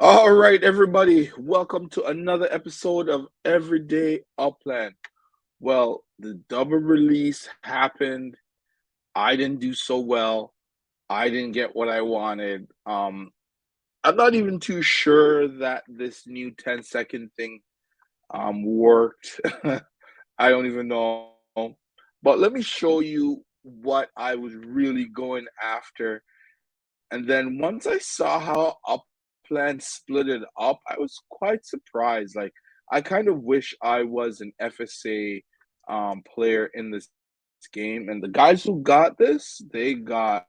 All right, everybody, welcome to another episode of Everyday Upland. Well, the double release happened. I didn't do so well. I didn't get what I wanted. I'm not even too sure that this new 10-second thing worked. I don't even know. But let me show you what I was really going after. And then once I saw how Upland split it up, I was quite surprised. Like, I kind of wish I was an FSA player in this game. And the guys who got this, they got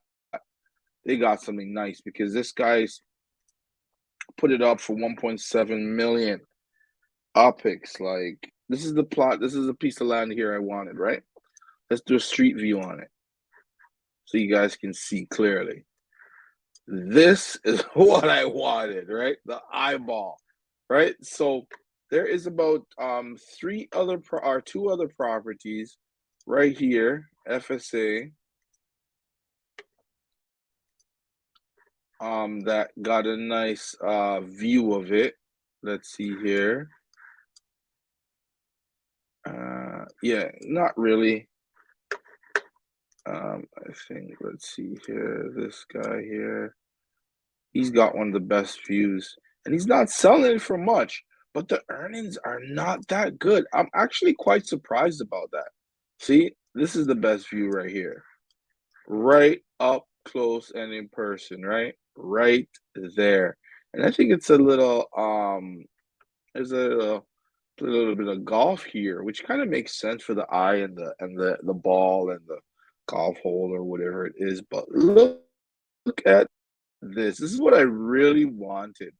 something nice because this guy's put it up for 1.7 million UPIX. Like, this is the plot. This is a piece of land here I wanted, right? Let's do a street view on it so you guys can see clearly. This is what I wanted, right? The eyeball, right? So there is about two other properties right here, FSA, that got a nice view of it. Let's see here. Yeah, not really. I think, let's see here, this guy here. He's got one of the best views, and he's not selling it for much, but the earnings are not that good. I'm actually quite surprised about that. See, this is the best view right here, right up close and in person, right? Right there. And I think it's a little there's a little bit of golf here, which kind of makes sense for the eye and the ball and the golf hole or whatever it is. But look at this is what I really wanted.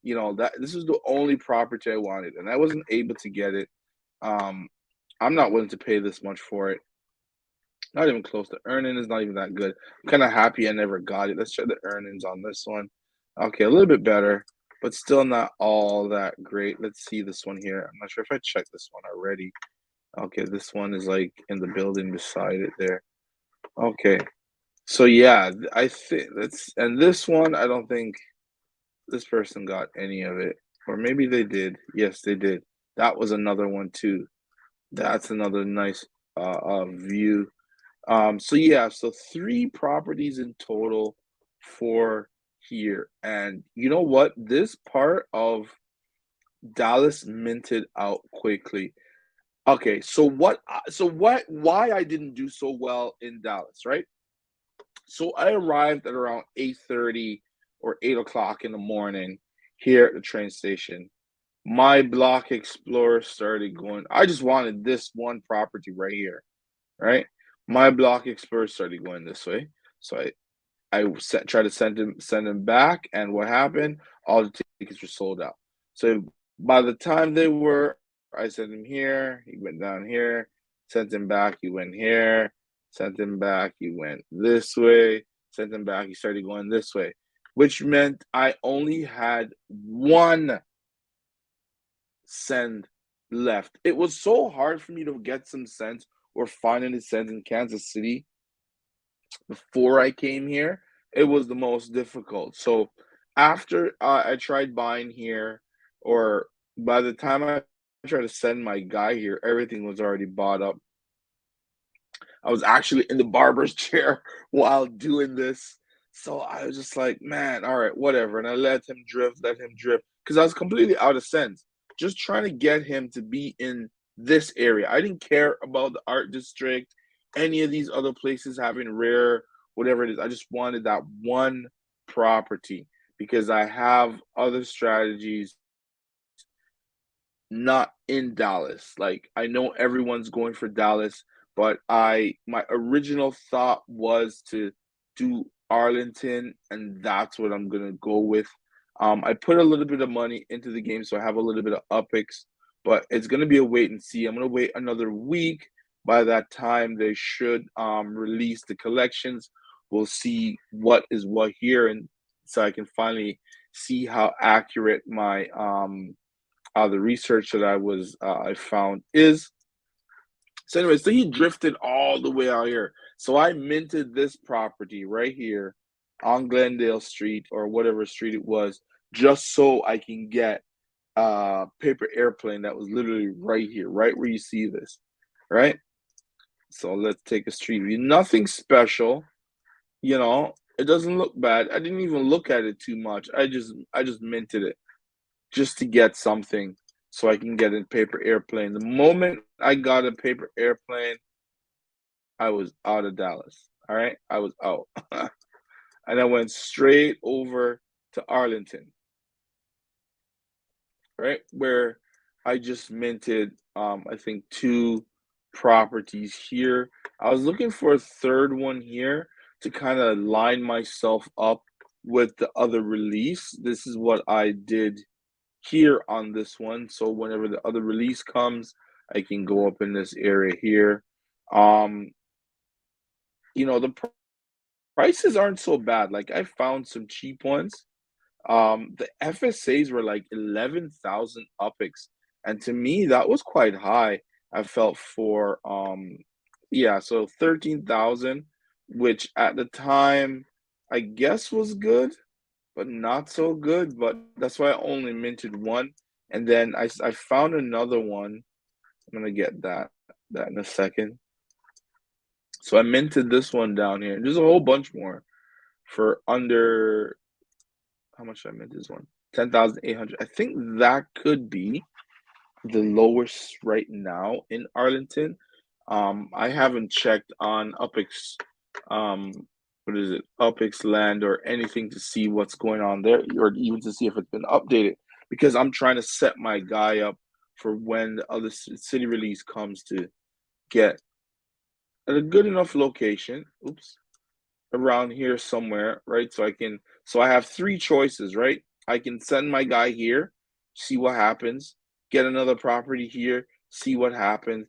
That this is the only property I wanted, and I wasn't able to get it. Um, I'm not willing to pay this much for it. Not even close. The earning is not even that good. I'm kind of happy I never got it. Let's check the earnings on this one. Okay, a little bit better, but still not all that great. Let's see this one here. I'm not sure if I checked this one already. Okay, this one is like in the building beside it there. Okay, so yeah, I think and this one, I don't think this person got any of it. Or maybe they did. Yes, they did. That was another one too. That's another nice view. So yeah, so three properties in total for here. And you know what? This part of Dallas minted out quickly. Okay, why I didn't do so well in Dallas, right? So I arrived at around 8:30 or 8 o'clock in the morning here at the train station. My block explorer started going. I just wanted this one property right here, right? My block explorer started going this way. So tried to send him back, and what happened? All the tickets were sold out. So by the time they were, I sent him here. He went down here. Sent him back. He went here. Sent him back. He went this way. Sent him back. He started going this way, which meant I only had one send left. It was so hard for me to get some sense or find any sense in Kansas City before I came here. It was the most difficult. So after I tried buying here, or by the time I tried to send my guy here, everything was already bought up. I was actually in the barber's chair while doing this. So I was just like, man, all right, whatever. And I let him drift, because I was completely out of sense. Just trying to get him to be in this area. I didn't care about the art district, any of these other places having rare, whatever it is. I just wanted that one property because I have other strategies not in Dallas. Like, I know everyone's going for Dallas, but my original thought was to do Arlington, and that's what I'm gonna go with. I put a little bit of money into the game, so I have a little bit of upix, but it's gonna be a wait and see. I'm gonna wait another week. By that time, they should release the collections. We'll see what is what here, and so I can finally see how accurate my the research that I found is. So anyway, so he drifted all the way out here. So I minted this property right here on Glendale Street, or whatever street it was. just so I can get paper airplane that was literally right here, right where you see this, right? So let's take a street view. Nothing special, you know. It doesn't look bad. I didn't even look at it too much. I just minted it just to get something so I can get a paper airplane. The moment I got a paper airplane, I was out of Dallas. All right, I was out, and I went straight over to Arlington, right? Where I just minted I think two properties here. I was looking for a third one here to kind of line myself up with the other release. This is what I did here on this one. So whenever the other release comes, I can go up in this area here. Um, the prices aren't so bad. Like I found some cheap ones. The FSAs were like 11,000 UPIX, and to me that was quite high. I felt for yeah, so 13,000, which at the time I guess was good, but not so good. But that's why I only minted one, and then I found another one. I'm gonna get that in a second. So I minted this one down here. There's a whole bunch more for under how much did I mint this one? 10,800. I think that could be the lowest right now in Arlington. I haven't checked on Upix, um, what is it, Upix Land or anything to see what's going on there, or even to see if it's been updated, because I'm trying to set my guy up for when the other city release comes to get at a good enough location. Oops, around here somewhere, right? So I have three choices, right? I can send my guy here, see what happens, get another property here, see what happens.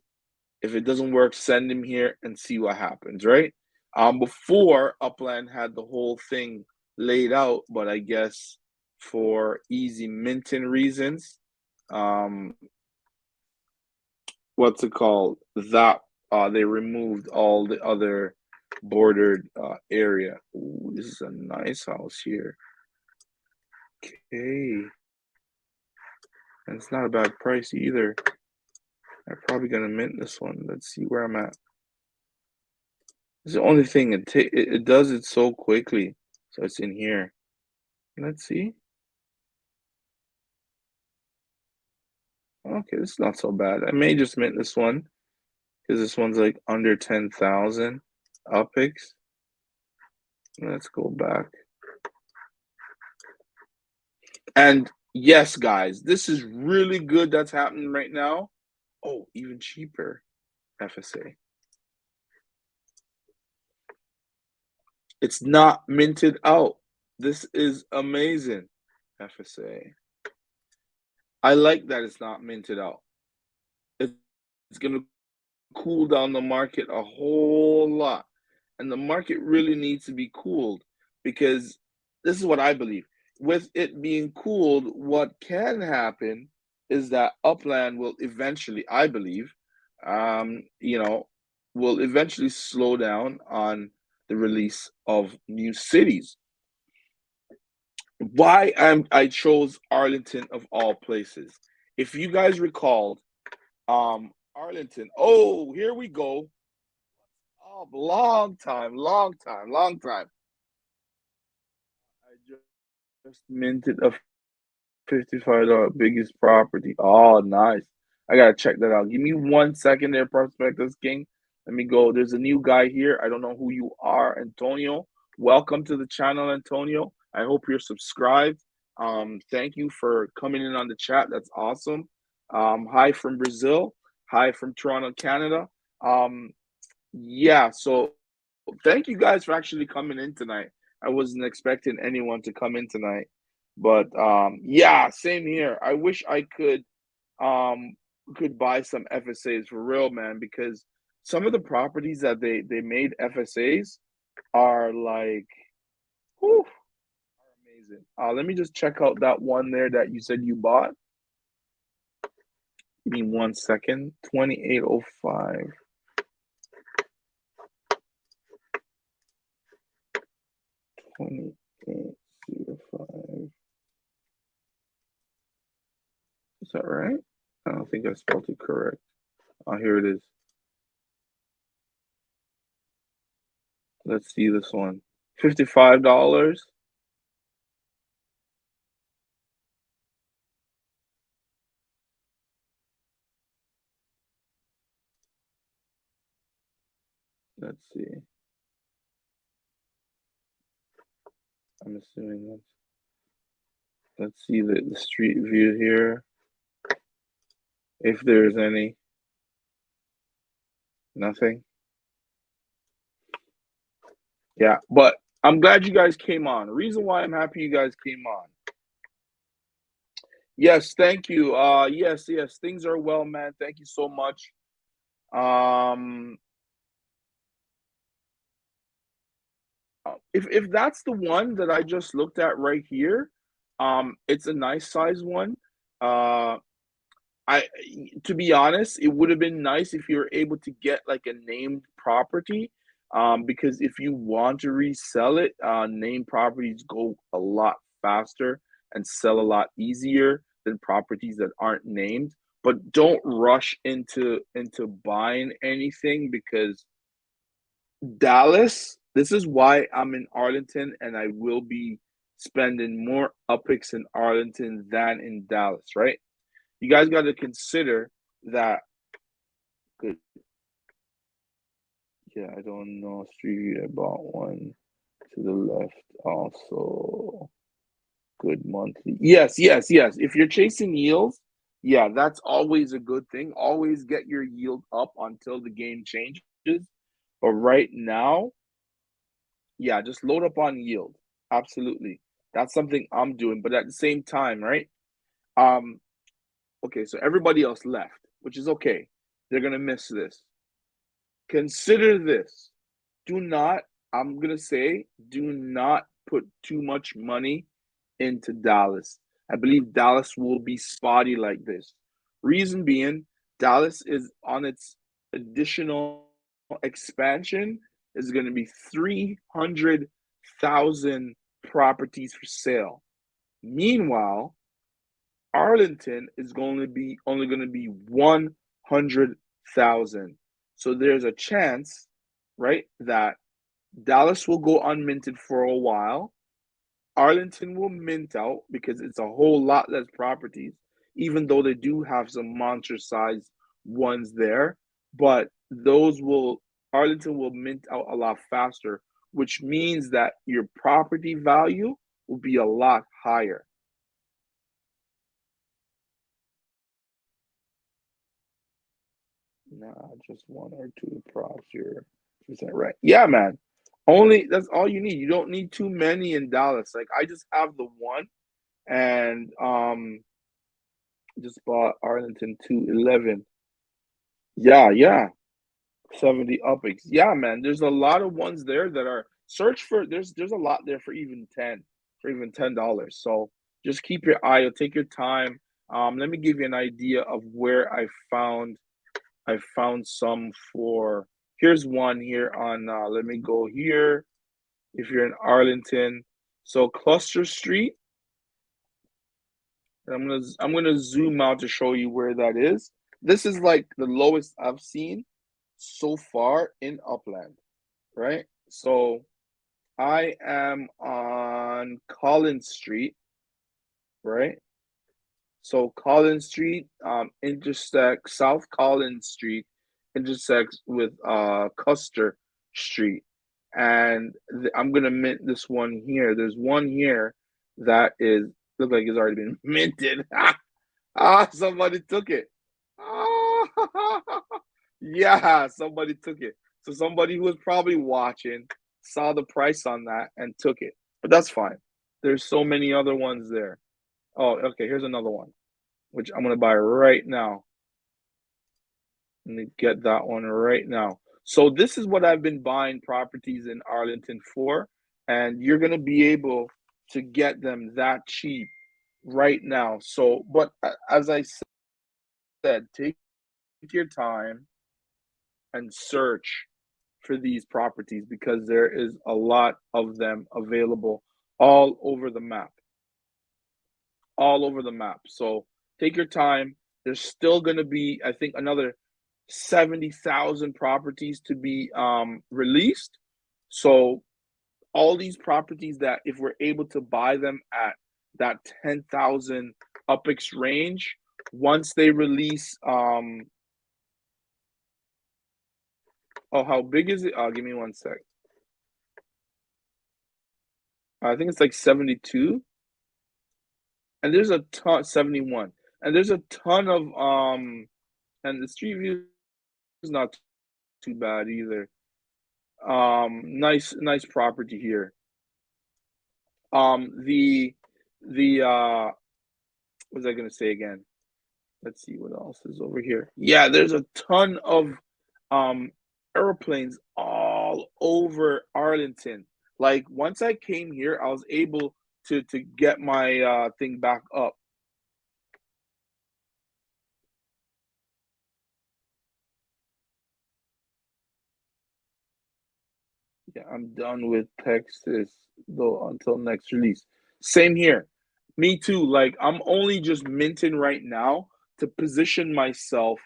If it doesn't work, send him here and see what happens, right? Before Upland had the whole thing laid out, but I guess for easy minting reasons, um, what's it called? That they removed all the other bordered area. Ooh, this is a nice house here. Okay, and it's not a bad price either. I'm probably gonna mint this one. Let's see where I'm at. It's the only thing it does it so quickly. So it's in here. Let's see. Okay, this is not so bad. I may just mint this one because this one's like under 10,000 UPIX. Let's go back. And yes, guys, this is really good that's happening right now. Oh, even cheaper FSA. It's not minted out. This is amazing. FSA. I like that it's not minted out. It's going to cool down the market a whole lot. And the market really needs to be cooled because this is what I believe. With it being cooled, what can happen is that Upland will eventually, I believe, will eventually slow down on the release of new cities. Why I chose Arlington of all places. If you guys recalled, Arlington. Oh, here we go. Oh, long time, long time, long time. I just minted a $55 biggest property. Oh, nice. I gotta check that out. Give me 1 second there, Prospectus King. Let me go. There's a new guy here. I don't know who you are, Antonio. Welcome to the channel, Antonio. I hope you're subscribed. Thank you for coming in on the chat. That's awesome. Hi from Brazil. Hi from Toronto, Canada. Um, yeah, so thank you guys for actually coming in tonight. I wasn't expecting anyone to come in tonight. But yeah, same here. I wish I could buy some FSAs for real, man, because some of the properties that they made FSAs are like whew, are amazing. Let me just check out that one there that you said you bought. Give me 1 second. 2805. 2805. that right? I don't think I spelled it correct. Oh, here it is. Let's see this one. $55. Let's see. I'm assuming let's see the street view here. If there's any. Nothing. Yeah, but I'm glad you guys came on. The reason why I'm happy you guys came on. Yes, thank you. Yes, things are well, man. Thank you so much. Um, if that's the one that I just looked at right here, it's a nice size one. Uh, I to be honest, it would have been nice if you were able to get like a named property, because if you want to resell it, named properties go a lot faster and sell a lot easier than properties that aren't named. But don't rush into buying anything because Dallas, this is why I'm in Arlington and I will be spending more UPIX in Arlington than in Dallas, right? You guys got to consider that. Good. Yeah, I don't know. Street View, I bought one to the left. Also, good monthly. Yes. If you're chasing yields, yeah, that's always a good thing. Always get your yield up until the game changes. But right now, yeah, just load up on yield. Absolutely. That's something I'm doing. But at the same time, right? Um, okay, so everybody else left, which is okay. They're gonna miss this. Consider this. Do not, I'm gonna say, do not put too much money into Dallas. I believe Dallas will be spotty like this. Reason being, Dallas is on its additional expansion is going to be 300,000 properties for sale. Meanwhile, Arlington is going to be only going to be 100,000. So there's a chance, right, that Dallas will go unminted for a while. Arlington will mint out because it's a whole lot less properties, even though they do have some monster sized ones there. But those will, Arlington will mint out a lot faster, which means that your property value will be a lot higher. Nah, just one or two props. You're percent right. Yeah, man. Only that's all you need. You don't need too many in Dallas. Like I just have the one, and just bought Arlington 211. Yeah. 70 upix. Yeah, man. There's a lot of ones there that are search for there's a lot there for even $10. So just keep your eye out, take your time. Let me give you an idea of where I found some for here's one here on let me go here if you're in Arlington. So Cluster Street. I'm gonna zoom out to show you where that is. This is like the lowest I've seen so far in Upland, right? So I am on Collins Street, right? So Collins Street intersects South Collins Street intersects with Custer Street, and I'm gonna mint this one here. There's one here that is look like it's already been minted. Somebody took it. Ah, yeah, somebody took it. So somebody who was probably watching saw the price on that and took it. But that's fine. There's so many other ones there. Oh, okay. Here's another one, which I'm gonna buy right now. Let me get that one right now. So this is what I've been buying properties in Arlington for, and you're gonna be able to get them that cheap right now. So, but as I said, take your time and search for these properties because there is a lot of them available all over the map. All over the map. So Take your time. There's still going to be, I think, another 70,000 properties to be released. So all these properties that if we're able to buy them at that 10,000 UPX range, once they release, oh, how big is it? Give me one sec. I think it's like 72, and there's a ton, 71, and there's a ton of and the street view is not too bad either. Nice property here. The what was I gonna say again? Let's see what else is over here. Yeah, there's a ton of um airplanes all over Arlington. Like once I came here, I was able to get my thing back up. Yeah, I'm done with Texas though until next release. Same here. Me too. Like I'm only just minting right now to position myself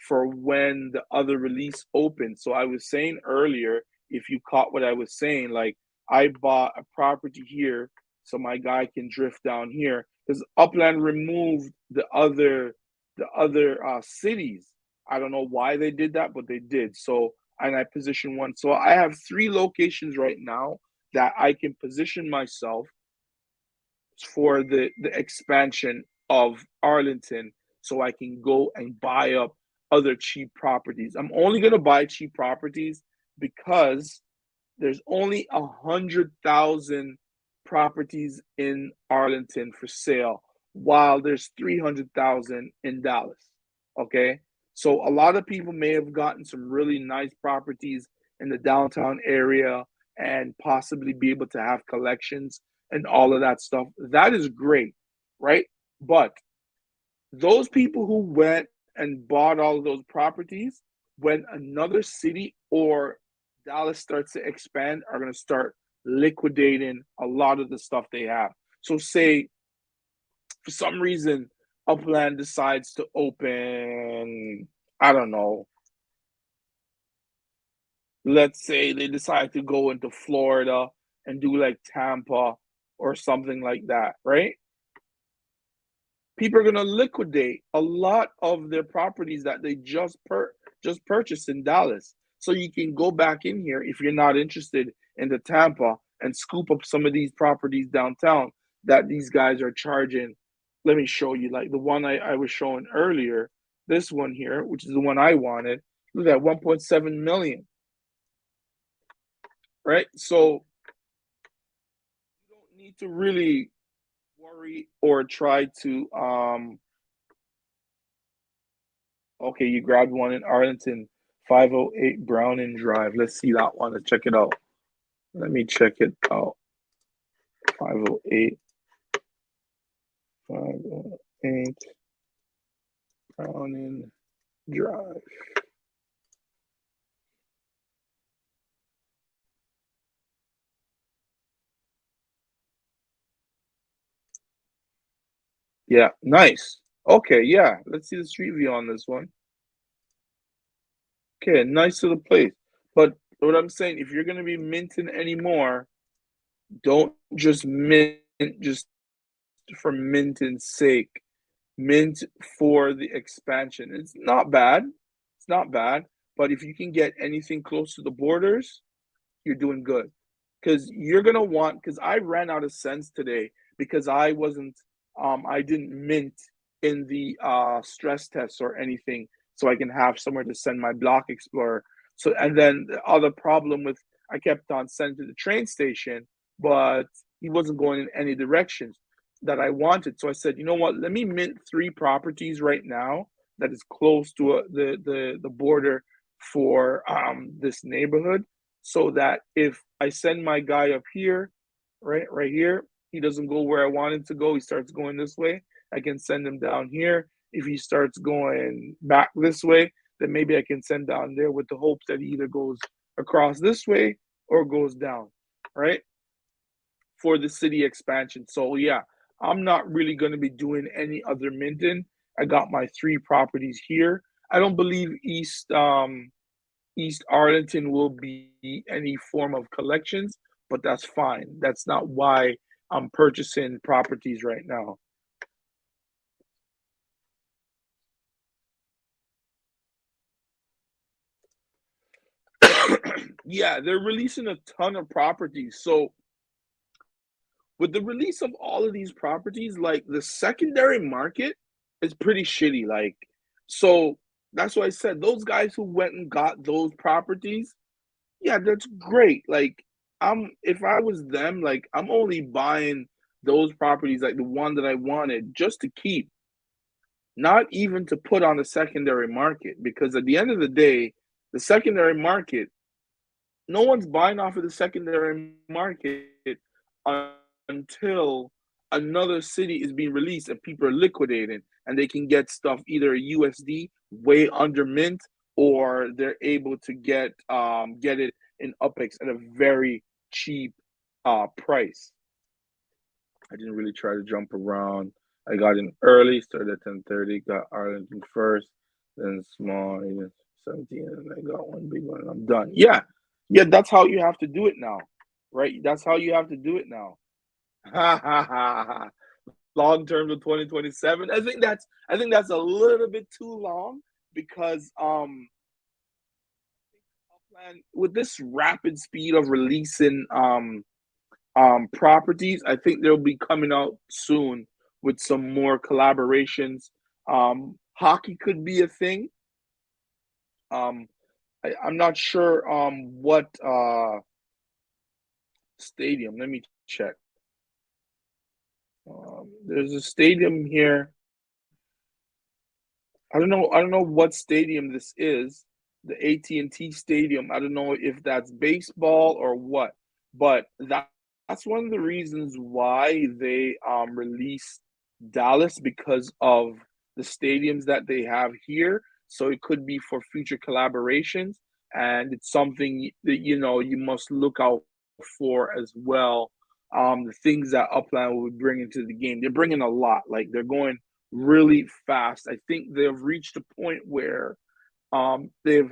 for when the other release opens. So I was saying earlier, if you caught what I was saying, like I bought a property here so my guy can drift down here because Upland removed the other cities. I don't know why they did that, but they did. So and I position one. So I have three locations right now that I can position myself for the expansion of Arlington so I can go and buy up other cheap properties. I'm only going to buy cheap properties because there's only 100,000 properties in Arlington for sale, while there's 300,000 in Dallas. Okay, so a lot of people may have gotten some really nice properties in the downtown area and possibly be able to have collections and all of that stuff. That is great, right? But those people who went and bought all of those properties, when another city or Dallas starts to expand, are going to start liquidating a lot of the stuff they have. So, say for some reason, Upland decides to open, I don't know, let's say they decide to go into Florida and do like Tampa or something like that, right? People are going to liquidate a lot of their properties that they just purchased in Dallas. So you can go back in here if you're not interested in the Tampa and scoop up some of these properties downtown that these guys are charging. Let me show you, like the one I was showing earlier. This one here, which is the one I wanted. Look at 1.7 million, right? So you don't need to really worry or try to okay, you grabbed one in Arlington, 508 Browning Drive. Let's see that one. Let's check it out. Let me check it out. 508, 508 Browning Drive. Yeah, nice. Okay, yeah. Let's see the street view on this one. Okay, nice little place. But what I'm saying, if you're gonna be minting anymore, don't just mint just for minting's sake. Mint for the expansion. It's not bad. It's not bad. But if you can get anything close to the borders, you're doing good. Because you're gonna want, because I ran out of cents today because I didn't mint in the stress tests or anything, so I can have somewhere to send my block explorer. So and then the other problem with, I kept on sending to the train station, but he wasn't going in any directions that I wanted. So I said, you know what? Let me mint three properties right now that is close to the border for this neighborhood, so that if I send my guy up here, right here, he doesn't go where I want him to go. He starts going this way. I can send him down here. If he starts going back this way, then maybe I can send down there with the hopes that he either goes across this way or goes down, right? For the city expansion. So yeah, I'm not really going to be doing any other minting I got my three properties here. I don't believe East Arlington will be any form of collections, but that's fine. That's not why I'm purchasing properties right now. Yeah, they're releasing a ton of properties. So with the release of all of these properties, like the secondary market is pretty shitty. Like, so that's why I said those guys who went and got those properties, yeah, that's great. Like, if I was them, like I'm only buying those properties, like the one that I wanted, just to keep, not even to put on the secondary market. Because at the end of the day, the secondary market, no one's buying off of the secondary market until another city is being released and people are liquidating and they can get stuff either USD way under mint, or they're able to get it in UPX at a very cheap price. I didn't really try to jump around. I got in early, started at 10:30, got Arlington first, then small, 17, and I got one big one, and I'm done. Yeah, yeah, that's how you have to do it now, right? That's how you have to do it now. Ha ha ha ha. Long term to 2027. I think that's a little bit too long because with this rapid speed of releasing properties, I think they'll be coming out soon with some more collaborations. Hockey could be a thing. I'm not sure what stadium. Let me check. There's a stadium here. I don't know what stadium this is. The AT&T Stadium. I don't know if that's baseball or what, but that's one of the reasons why they released Dallas, because of the stadiums that they have here. So it could be for future collaborations, and it's something that you must look out for as well. The things that Upland will bring into the game, they're bringing a lot. Like, they're going really fast. I think they've reached a point where they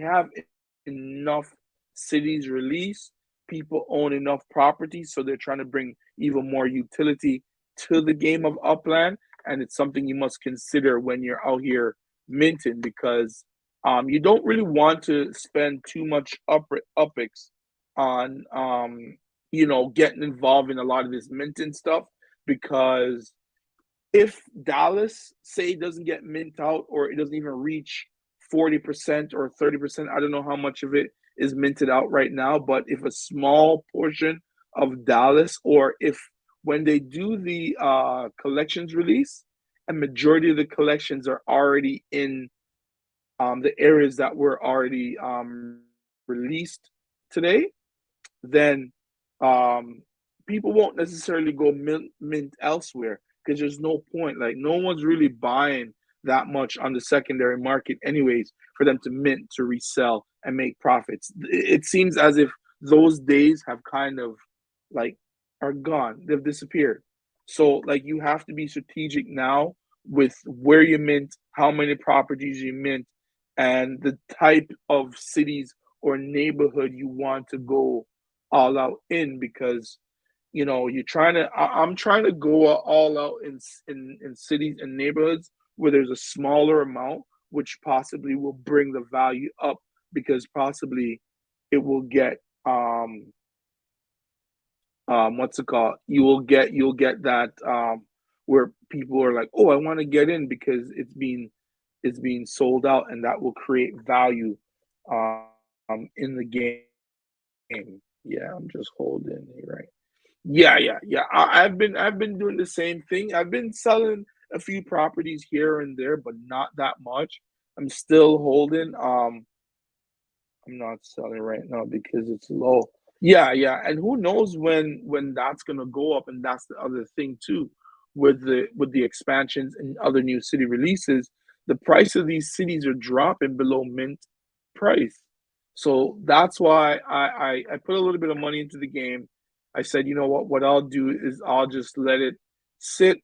have enough cities released, people own enough properties, so they're trying to bring even more utility to the game of Upland, and it's something you must consider when you're out here minting, because you don't really want to spend too much upix on getting involved in a lot of this minting stuff, because if Dallas, say, doesn't get mint out, or it doesn't even reach 40% or 30%, I don't know how much of it is minted out right now, but if a small portion of Dallas, or if when they do the collections release, a majority of the collections are already in the areas that were already released today, then people won't necessarily go mint elsewhere, because there's no point. Like, no one's really buying that much on the secondary market, anyways, for them to mint to resell and make profits. It seems as if those days have kind of like are gone. They've disappeared. So like, you have to be strategic now with where you mint, how many properties you mint, and the type of cities or neighborhood you want to go all out in, because I'm trying to go all out in cities and neighborhoods where there's a smaller amount, which possibly will bring the value up, because possibly it will get what's it called? You'll get that where people are like, oh, I want to get in because it's being sold out, and that will create value in the game. Yeah, I'm just holding it right. Yeah, yeah, yeah. I've been doing the same thing. I've been selling a few properties here and there, but not that much. I'm still holding. I'm not selling right now because it's low. Yeah, yeah. And who knows when that's gonna go up, and that's the other thing too, with the expansions and other new city releases, the price of these cities are dropping below mint price. So that's why I put a little bit of money into the game. I said, you know what I'll do is I'll just let it sit.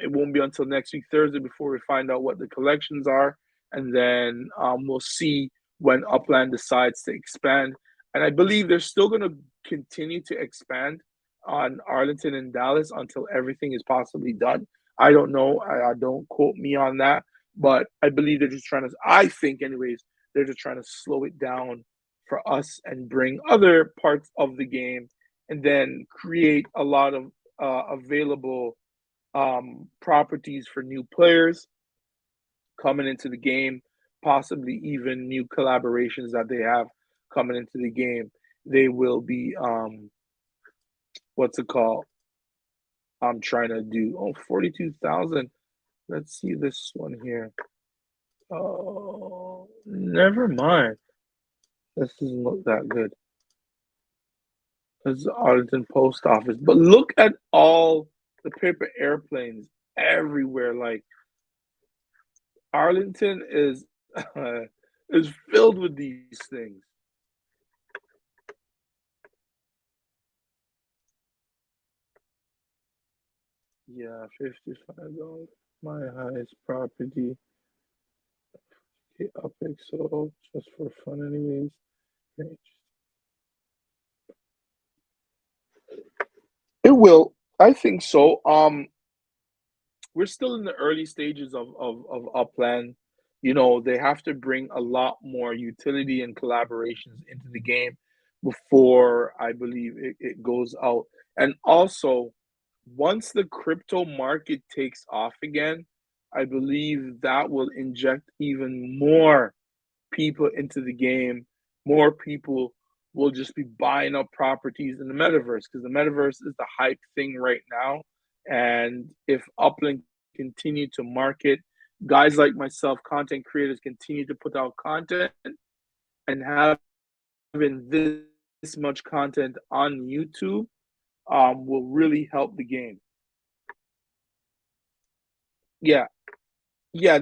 It won't be until next week Thursday before we find out what the collections are, and then we'll see when Upland decides to expand. And I believe they're still going to continue to expand on Arlington and Dallas until everything is possibly done. I don't know. I don't quote me on that, but I believe they're just trying to. I think, anyways, they're just trying to slow it down for us and bring other parts of the game, and then create a lot of available properties for new players coming into the game, possibly even new collaborations that they have coming into the game. They will be what's it called? I'm trying to do 42,000. Let's see this one here. Oh, never mind. This doesn't look that good. This is Arlington Post Office. But look at all the paper airplanes everywhere. Like Arlington is is filled with these things. Yeah, $55. My highest property. Okay, Epic, so just for fun anyways. It will. I think so. We're still in the early stages of Upland. You know, they have to bring a lot more utility and collaborations into the game before I believe it goes out. And also, once the crypto market takes off again, I believe that will inject even more people into the game. More people will just be buying up properties in the metaverse because the metaverse is the hype thing right now. And if Upland continue to market, guys like myself, content creators, continue to put out content and having this much content on YouTube will really help the game. Yeah, yeah,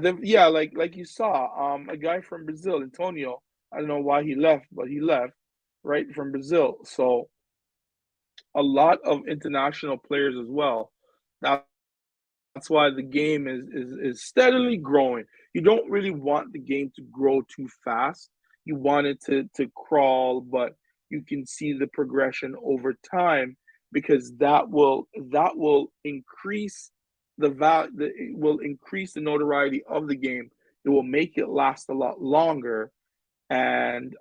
like you saw, a guy from Brazil, Antonio. I don't know why he left, but he left right from Brazil. So a lot of international players as well. Now that's why the game is steadily growing. You don't really want the game to grow too fast. You want it to crawl, but you can see the progression over time because that will increase the value. It will increase the notoriety of the game. It will make it last a lot longer, and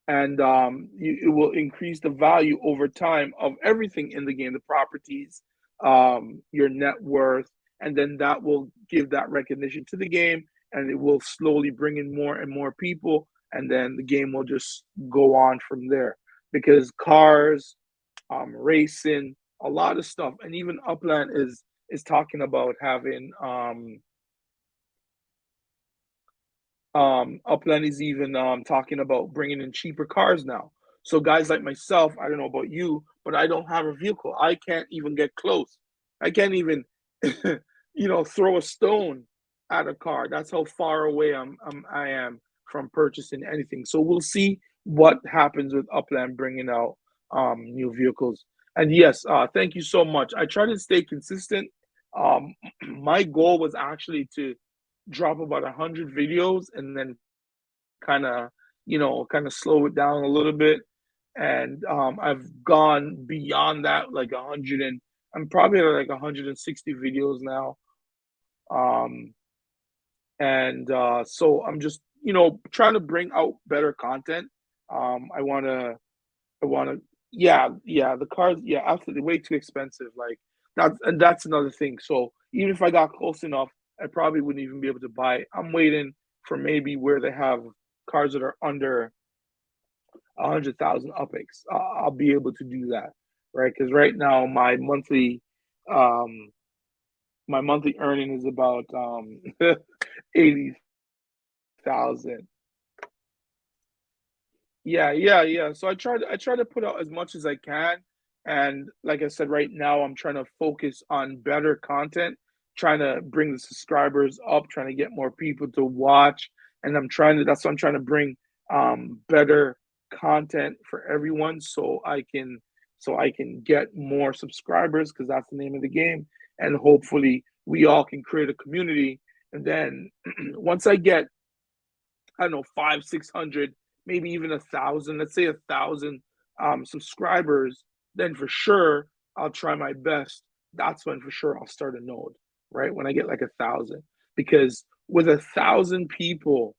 it will increase the value over time of everything in the game, the properties, your net worth, and then that will give that recognition to the game, and it will slowly bring in more and more people, and then the game will just go on from there. Because cars, racing, a lot of stuff, and even Upland is talking about having Upland is even talking about bringing in cheaper cars now. So guys like myself, I don't know about you, but I don't have a vehicle. I can't even get close. I can't even, throw a stone at a car. That's how far away I am from purchasing anything. So we'll see what happens with Upland bringing out new vehicles. And yes, thank you so much. I try to stay consistent. My goal was actually to drop about 100 videos and then kind of slow it down a little bit. And I've gone beyond that, like 100, and I'm probably at like 160 videos now. Um, and so I'm just trying to bring out better content. I want to, yeah, the cars, yeah, absolutely, way too expensive. Like that's another thing. So even if I got close enough, I probably wouldn't even be able to buy it. I'm waiting for maybe where they have cars that are under 100,000 UPX. I'll be able to do that, right? Because right now um, my monthly earning is about 80,000. Yeah. So I try to put out as much as I can. And like I said, right now I'm trying to focus on better content, trying to bring the subscribers up, trying to get more people to watch. And that's why I'm trying to bring better content for everyone so I can so I can get more subscribers, because that's the name of the game. And hopefully we all can create a community. And then once I get, I don't know, 500, 600, maybe even 1,000, let's say 1,000 subscribers, then for sure I'll try my best. That's when for sure I'll start a node, right? When I get like 1,000, because with 1,000 people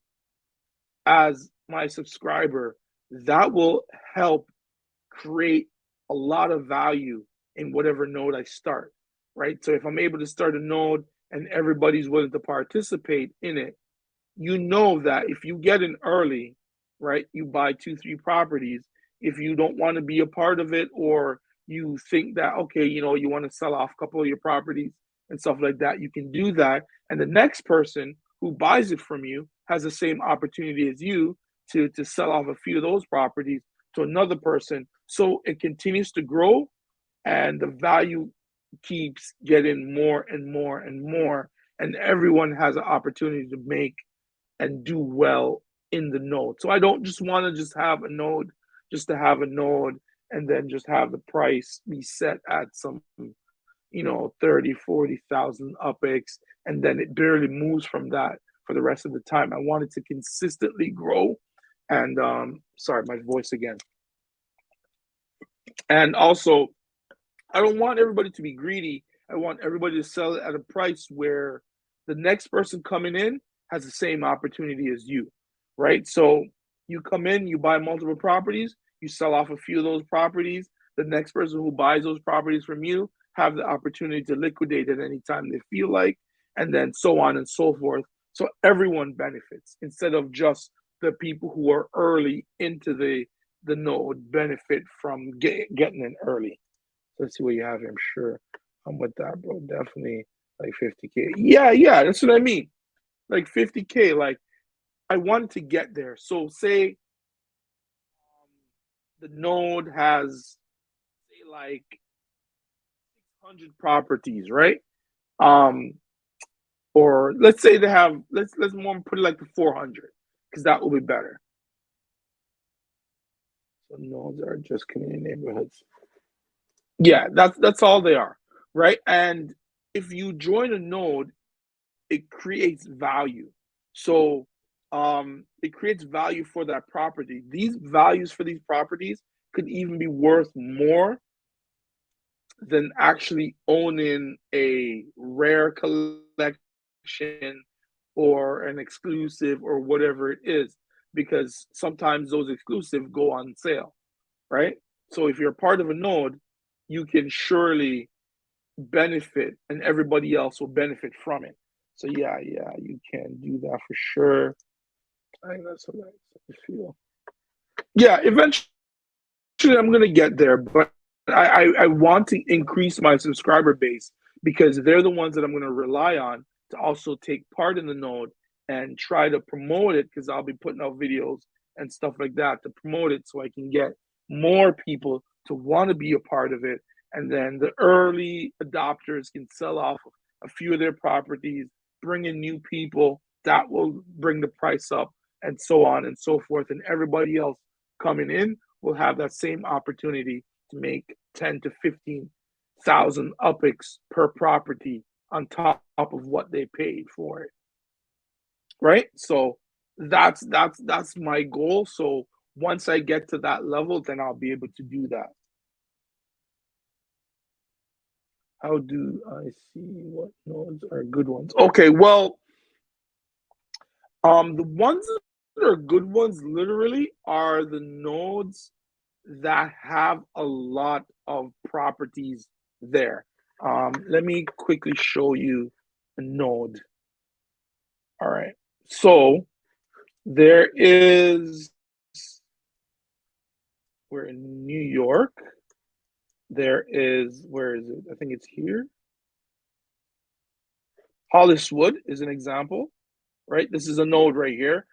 as my subscriber, that will help create a lot of value in whatever node I start, right? So if I'm able to start a node and everybody's willing to participate in it, you know that if you get in early, right, you buy 2, 3 properties. If you don't want to be a part of it, or you think that, okay, you want to sell off a couple of your properties and stuff like that, you can do that. And the next person who buys it from you has the same opportunity as you to sell off a few of those properties to another person. So it continues to grow, and the value keeps getting more and more and more. And everyone has an opportunity to make and do well in the node. So I don't just want to just have a node just to have a node, and then just have the price be set at some 30, 40,000 UPX, and then it barely moves from that for the rest of the time. I want it to consistently grow. And sorry, my voice again. And also, I don't want everybody to be greedy. I want everybody to sell it at a price where the next person coming in has the same opportunity as you, right? So you come in, you buy multiple properties, you sell off a few of those properties. The next person who buys those properties from you have the opportunity to liquidate at any time they feel like, and then so on and so forth. So everyone benefits, instead of just the people who are early into the node benefit from getting in early. Let's see what you have here. I'm sure I'm with that, bro. Definitely like 50K. Yeah, that's what I mean. Like 50K. Like, I wanted to get there. So say the node has, say, like 600 properties, right? Or let's say they have, let's more put it like the 400, because that will be better. So nodes are just community neighborhoods. Yeah, that's all they are, right? And if you join a node, it creates value. So it creates value for that property. These values for these properties could even be worth more than actually owning a rare collection or an exclusive or whatever it is, because sometimes those exclusive go on sale, right? So if you're part of a node, you can surely benefit, and everybody else will benefit from it. So yeah, you can do that for sure. I think that's what I feel. Yeah, eventually I'm gonna get there, but I want to increase my subscriber base, because they're the ones that I'm gonna rely on to also take part in the node and try to promote it, because I'll be putting out videos and stuff like that to promote it, so I can get more people to want to be a part of it. And then the early adopters can sell off a few of their properties, bring in new people that will bring the price up, and so on and so forth. And everybody else coming in will have that same opportunity to make 10 to 15,000 UPX per property on top of what they paid for it. Right? So that's my goal. So once I get to that level, then I'll be able to do that. How do I see what nodes are good ones? Okay, well, the ones that are good ones literally are the nodes that have a lot of properties there. Let me quickly show you a node. All right, so there is, we're in New York. There is, where is it? I think it's here. Holliswood is an example, right? This is a node right here.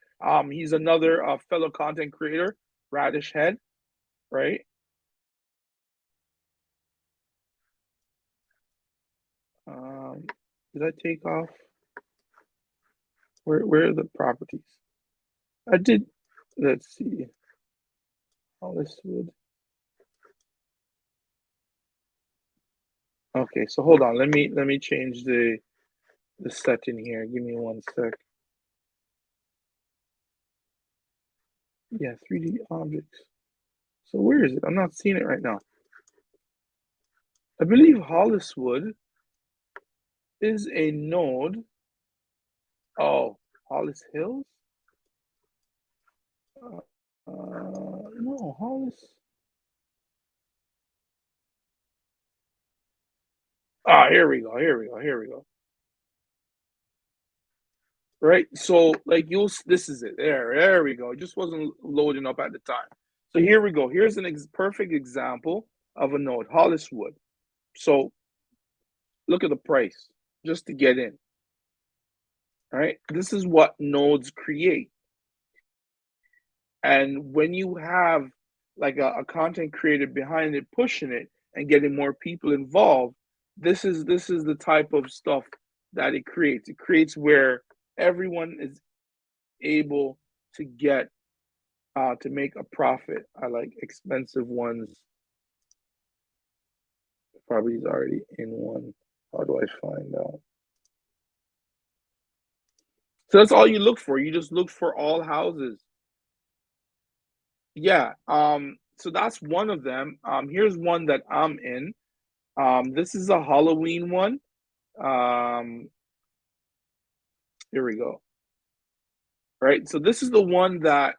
He's another fellow content creator, Radish Head, right? Did I take off? Where are the properties? I did. Let's see. Holliswood. Okay, so hold on. Let me change the setting here. Give me one sec. Yeah, 3D objects. So where is it? I'm not seeing it right now. I believe Holliswood is a node. Oh, Hollis Hills? Uh, no, Hollis. Ah, here we go. Here we go. Here we go. Right. So like this is it. There we go. It just wasn't loading up at the time. So here we go. Here's an perfect example of a node, Holliswood. So look at the price just to get in. Right. This is what nodes create. And when you have like a content creator behind it, pushing it and getting more people involved, this is the type of stuff that it creates. It creates where everyone is able to get to make a profit. I like expensive ones. Probably is already in one. How do I find out? So that's all you look for. You just look for all houses. Yeah. So that's one of them. Here's one that I'm in. This is a Halloween one. Um, Here we go. Right. So this is the one that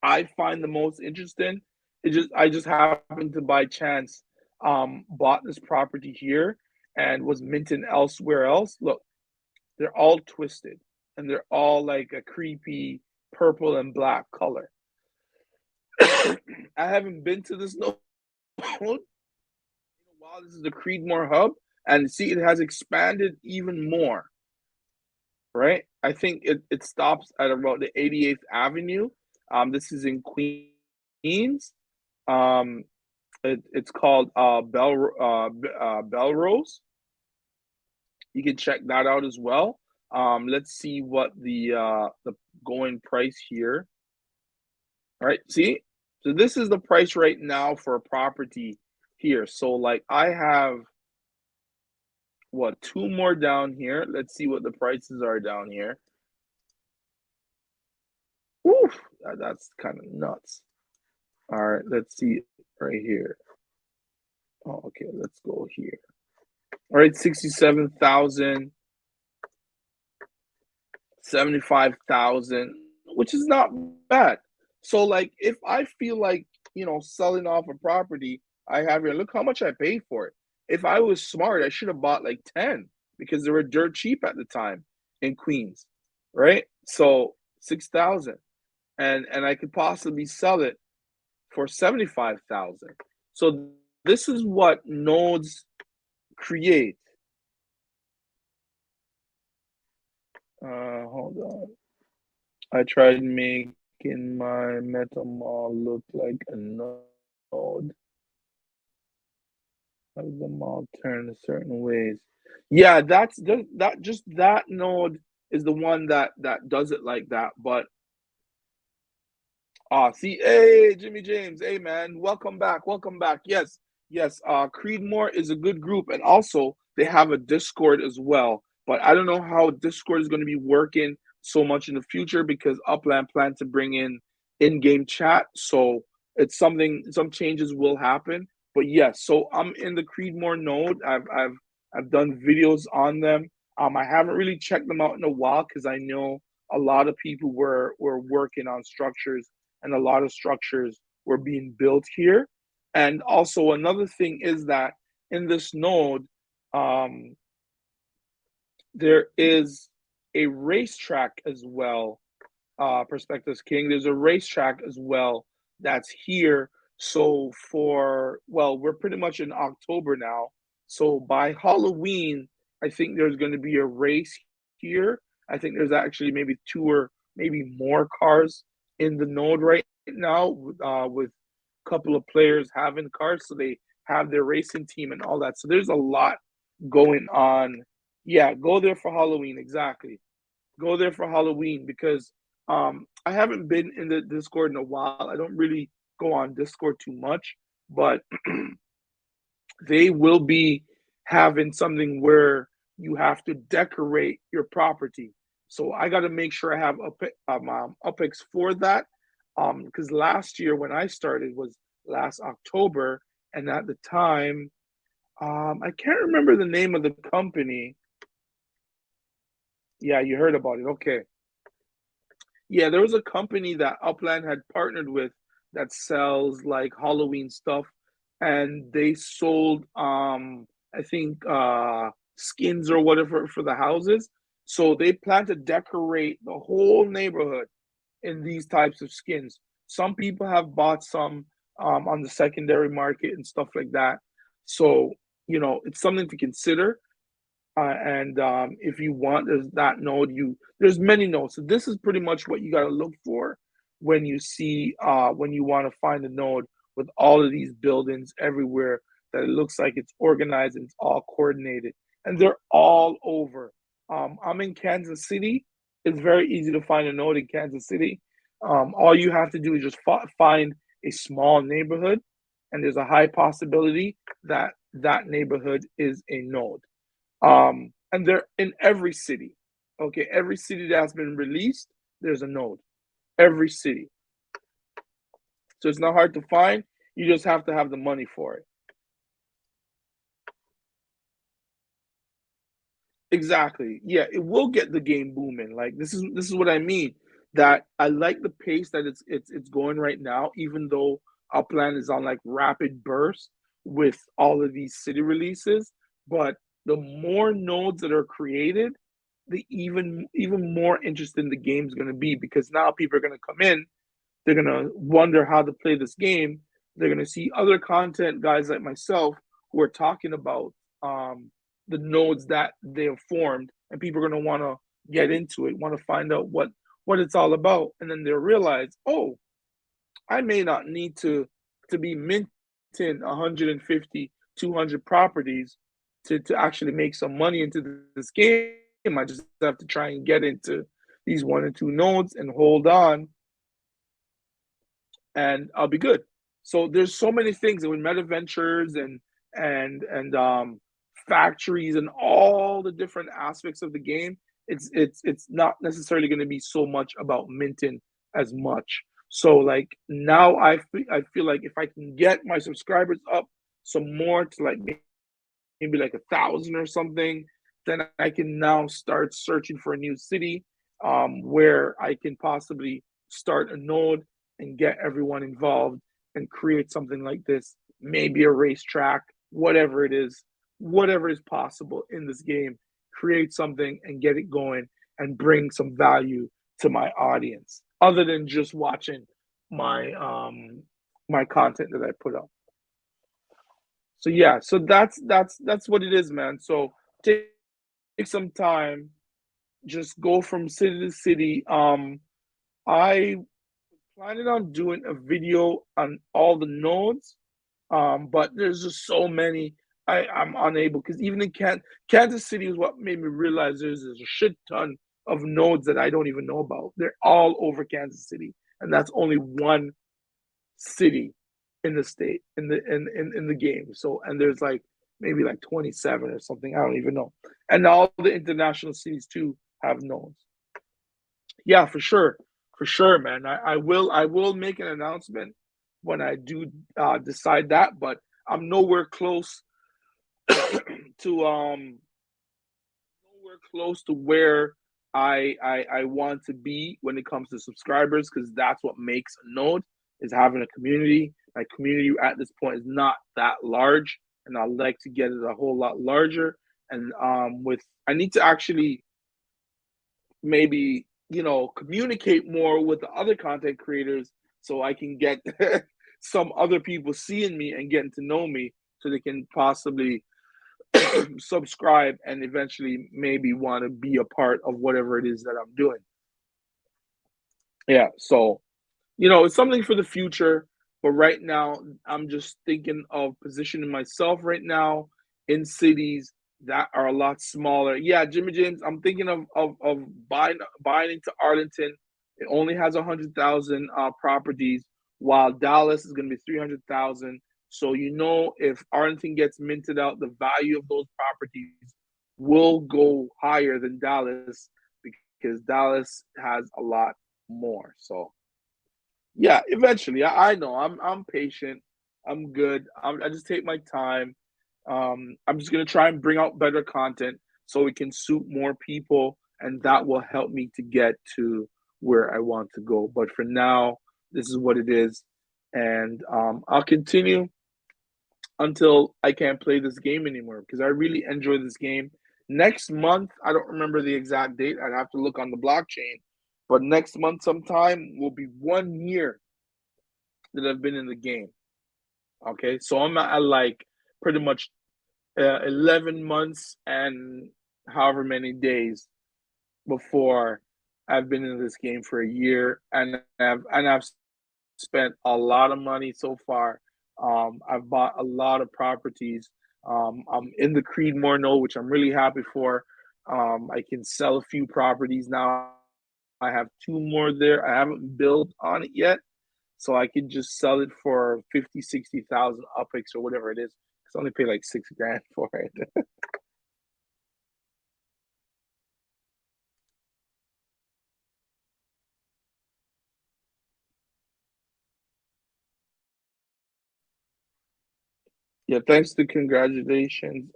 I find the most interesting. I just happened to by chance bought this property here and was minting elsewhere else. Look, they're all twisted and they're all like a creepy purple and black color. I haven't been to this node in a while. This is the Creedmoor hub, and see, it has expanded even more. Right, I think it stops at about the 88th Avenue. This is in Queens. Um, it's called Belrose. You can check that out as well. Let's see what the going price here. All right, see, so this is the price right now for a property here. So like I have what, two more down here. Let's see what the prices are down here. Woo, that's kind of nuts. All right, let's see right here. Oh, okay, let's go here. All right, 67,000, 75,000, which is not bad. So like if I feel like, selling off a property I have here, look how much I paid for it. If I was smart, I should have bought like 10 because they were dirt cheap at the time in Queens, right? So 6,000 and I could possibly sell it for 75,000. So this is what nodes create. Hold on. I tried making my mall look like a node. How does the mall turn certain ways? Yeah, that node is the one that does it like that. But see, hey, Jimmy James, hey man, welcome back, welcome back. Yes, yes. Creedmoor is a good group, and also they have a Discord as well. But I don't know how Discord is going to be working so much in the future because Upland plans to bring in-game chat. So it's something. Some changes will happen. But yes, so I'm in the Creedmoor node. I've done videos on them. I haven't really checked them out in a while because I know a lot of people were working on structures and a lot of structures were being built here. And also another thing is that in this node, um, there is a racetrack as well. Perspectives King. There's a racetrack as well that's here. So we're pretty much in October now. So by Halloween, I think there's going to be a race here. I think there's actually maybe two or maybe more cars in the node right now with a couple of players having cars. So they have their racing team and all that. So there's a lot going on. Yeah, go there for Halloween. Exactly. Go there for Halloween because I haven't been in the Discord in a while. I don't really go on Discord too much, but they will be having something where you have to decorate your property. So I got to make sure I have UPEX for that. Because last year when I started was last October, and at the time, I can't remember the name of the company. Yeah, you heard about it. Okay. Yeah, there was a company that Upland had partnered with that sells like Halloween stuff, and they sold I think skins or whatever for the houses. So they plan to decorate the whole neighborhood in these types of skins. Some people have bought some on the secondary market and stuff like that. So, it's something to consider. And if you want, there's that node. There's many nodes. So this is pretty much what you got to look for when you see when you want to find a node with all of these buildings everywhere that it looks like it's organized and it's all coordinated, and they're all over. I'm in Kansas City. It's very easy to find a node in Kansas City. All you have to do is just find a small neighborhood, and there's a high possibility that that neighborhood is a node. And they're in every city. Okay, every city that's been released, there's a node. Every city. So it's not hard to find. You just have to have the money for it. Exactly. Yeah, it will get the game booming. Like this is what I mean. That I like the pace that it's going right now, even though Upland is on like rapid burst with all of these city releases. But the more nodes that are created, the even more interesting the game's gonna be, because now people are gonna come in, they're gonna wonder how to play this game. They're gonna see other content guys like myself who are talking about the nodes that they have formed, and people are gonna want to get into it, want to find out what it's all about, and then they'll realize, oh, I may not need to be minting 150, 200 properties to actually make some money into this game. I just have to try and get into these one and two nodes and hold on, and I'll be good. So there's so many things with meta ventures and factories and all the different aspects of the game. It's not necessarily going to be so much about minting as much. So like now I feel like if I can get my subscribers up some more to like maybe like 1,000 or something, then I can now start searching for a new city where I can possibly start a node and get everyone involved and create something like this, maybe a racetrack, whatever it is, whatever is possible in this game, create something and get it going and bring some value to my audience other than just watching my content that I put up. So yeah, so that's what it is, man. So take some time, just go from city to city. I planning on doing a video on all the nodes, but there's just so many. I'm unable, because even in Kansas City is what made me realize there's a shit ton of nodes that I don't even know about. They're all over Kansas City, and that's only one city in the state in the game. So, and there's like maybe like 27 or something. I don't even know. And all the international cities too have nodes. Yeah, for sure, man. I will make an announcement when I do decide that, but I'm nowhere close to where I want to be when it comes to subscribers, because that's what makes a node, is having a community. My community at this point is not that large, and I'd like to get it a whole lot larger. And with I need to actually maybe communicate more with the other content creators so I can get some other people seeing me and getting to know me, so they can possibly subscribe and eventually maybe want to be a part of whatever it is that I'm doing. Yeah, so it's something for the future, but right now I'm just thinking of positioning myself right now in cities that are a lot smaller. Yeah, Jimmy James, I'm thinking of buying into Arlington. It only has 100,000 properties, while Dallas is going to be 300,000. So if Arlington gets minted out, the value of those properties will go higher than Dallas because Dallas has a lot more. So yeah, eventually. I know. I'm patient. I'm good. I just take my time. I'm just gonna try and bring out better content so it can suit more people, and that will help me to get to where I want to go. But for now, this is what it is, and I'll continue until I can't play this game anymore because I really enjoy this game. Next month, I don't remember the exact date. I'd have to look on the blockchain, but next month sometime will be 1 year that I've been in the game. Okay, so I'm at like pretty much 11 months and however many days before I've been in this game for a year, and I've spent a lot of money so far. I've bought a lot of properties. I'm in the Creed Morno, which I'm really happy for. I can sell a few properties now. I have two more there. I haven't built on it yet, so I could just sell it for 50, 60,000 UPX or whatever it is. Cause I only pay like 6 grand for it. Yeah, thanks to congratulations.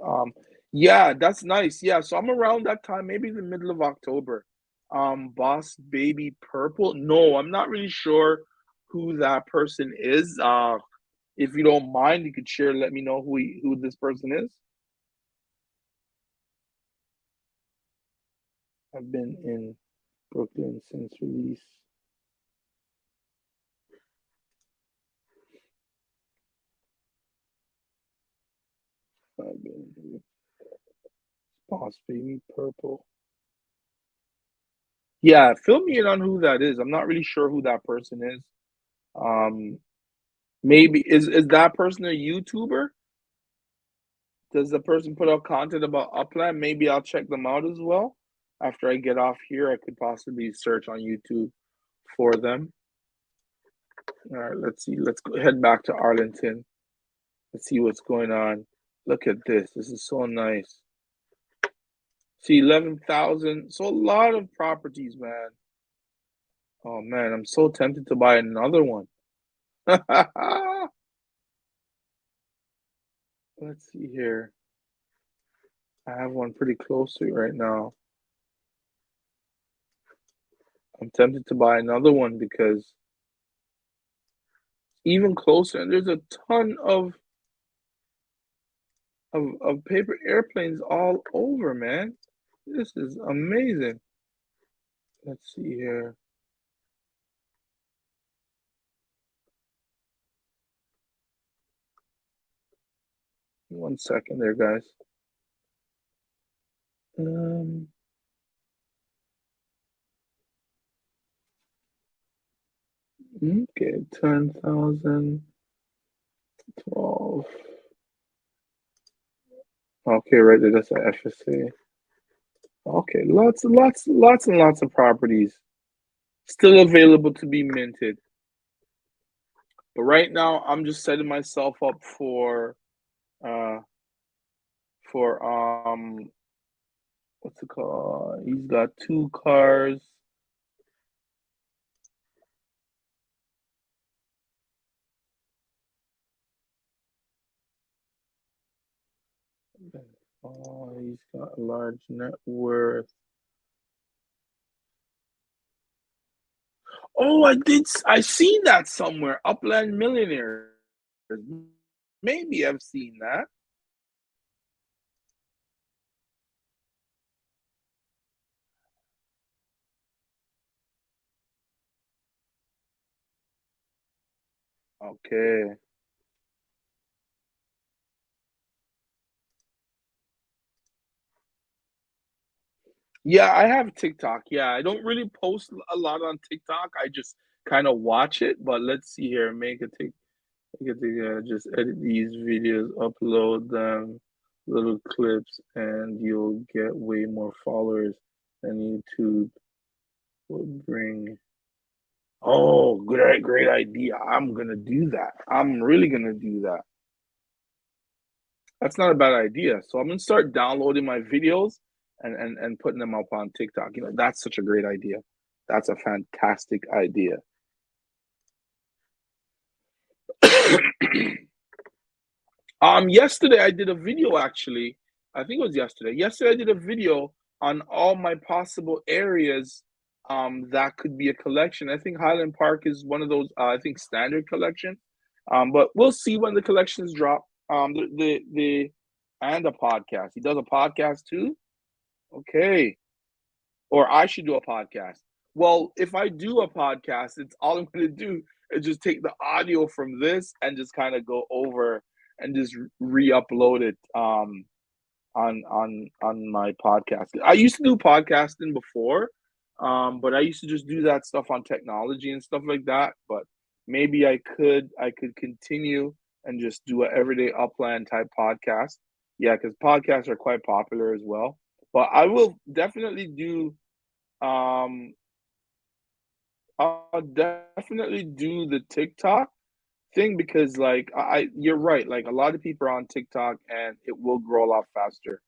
Yeah, that's nice. Yeah, so I'm around that time, maybe the middle of October. Boss Baby Purple. No, I'm not really sure who that person is. If you don't mind, you could share, let me know who this person is. I've been in Brooklyn since release. I've been Boss Baby Purple. Yeah, fill me in on who that is. I'm not really sure who that person is. Um, maybe is that person a YouTuber? Does the person put out content about Upland? Maybe I'll check them out as well. After I get off here, I could possibly search on YouTube for them. All right, let's see. Let's go head back to Arlington. Let's see what's going on. Look at this. This is so nice. See, 11,000. So a lot of properties, man. Oh man, I'm so tempted to buy another one. Let's see here. I have one pretty close to it right now. I'm tempted to buy another one because even closer, and there's a ton of paper airplanes all over, man. This is amazing. Let's see here. 1 second there, guys. Um, okay, 10,000, 12. Okay, right there, that's a FSA. Okay, lots and lots of properties still available to be minted. But right now, I'm just setting myself up uh for what's it called? He's got two cars. Oh, he's got a large net worth. Oh, I seen that somewhere. Upland Millionaires. Maybe I've seen that. Okay. Yeah, I have TikTok. Yeah, I don't really post a lot on TikTok. I just kind of watch it. But let's see here. Just edit these videos, upload them, little clips, and you'll get way more followers than YouTube will bring. Oh, great idea. I'm gonna do that. I'm really gonna do that. That's not a bad idea. So I'm gonna start downloading my videos and putting them up on TikTok. You know, that's such a great idea. That's a fantastic idea. Yesterday I did a video actually. I think it was yesterday. Yesterday I did a video on all my possible areas that could be a collection. I think Highland Park is one of those I think standard collection. But we'll see when the collections drop. The and a podcast. He does a podcast too? Okay. Or I should do a podcast. Well, if I do a podcast, it's all I'm going to do is just take the audio from this and just kind of go over and just re-upload it on my podcast. I used to do podcasting before, but I used to just do that stuff on technology and stuff like that. But maybe I could continue and just do a everyday upland type podcast. Yeah, because podcasts are quite popular as well. But I will definitely do um I'll definitely do the TikTok thing because like you're right, like a lot of people are on TikTok and it will grow a lot faster.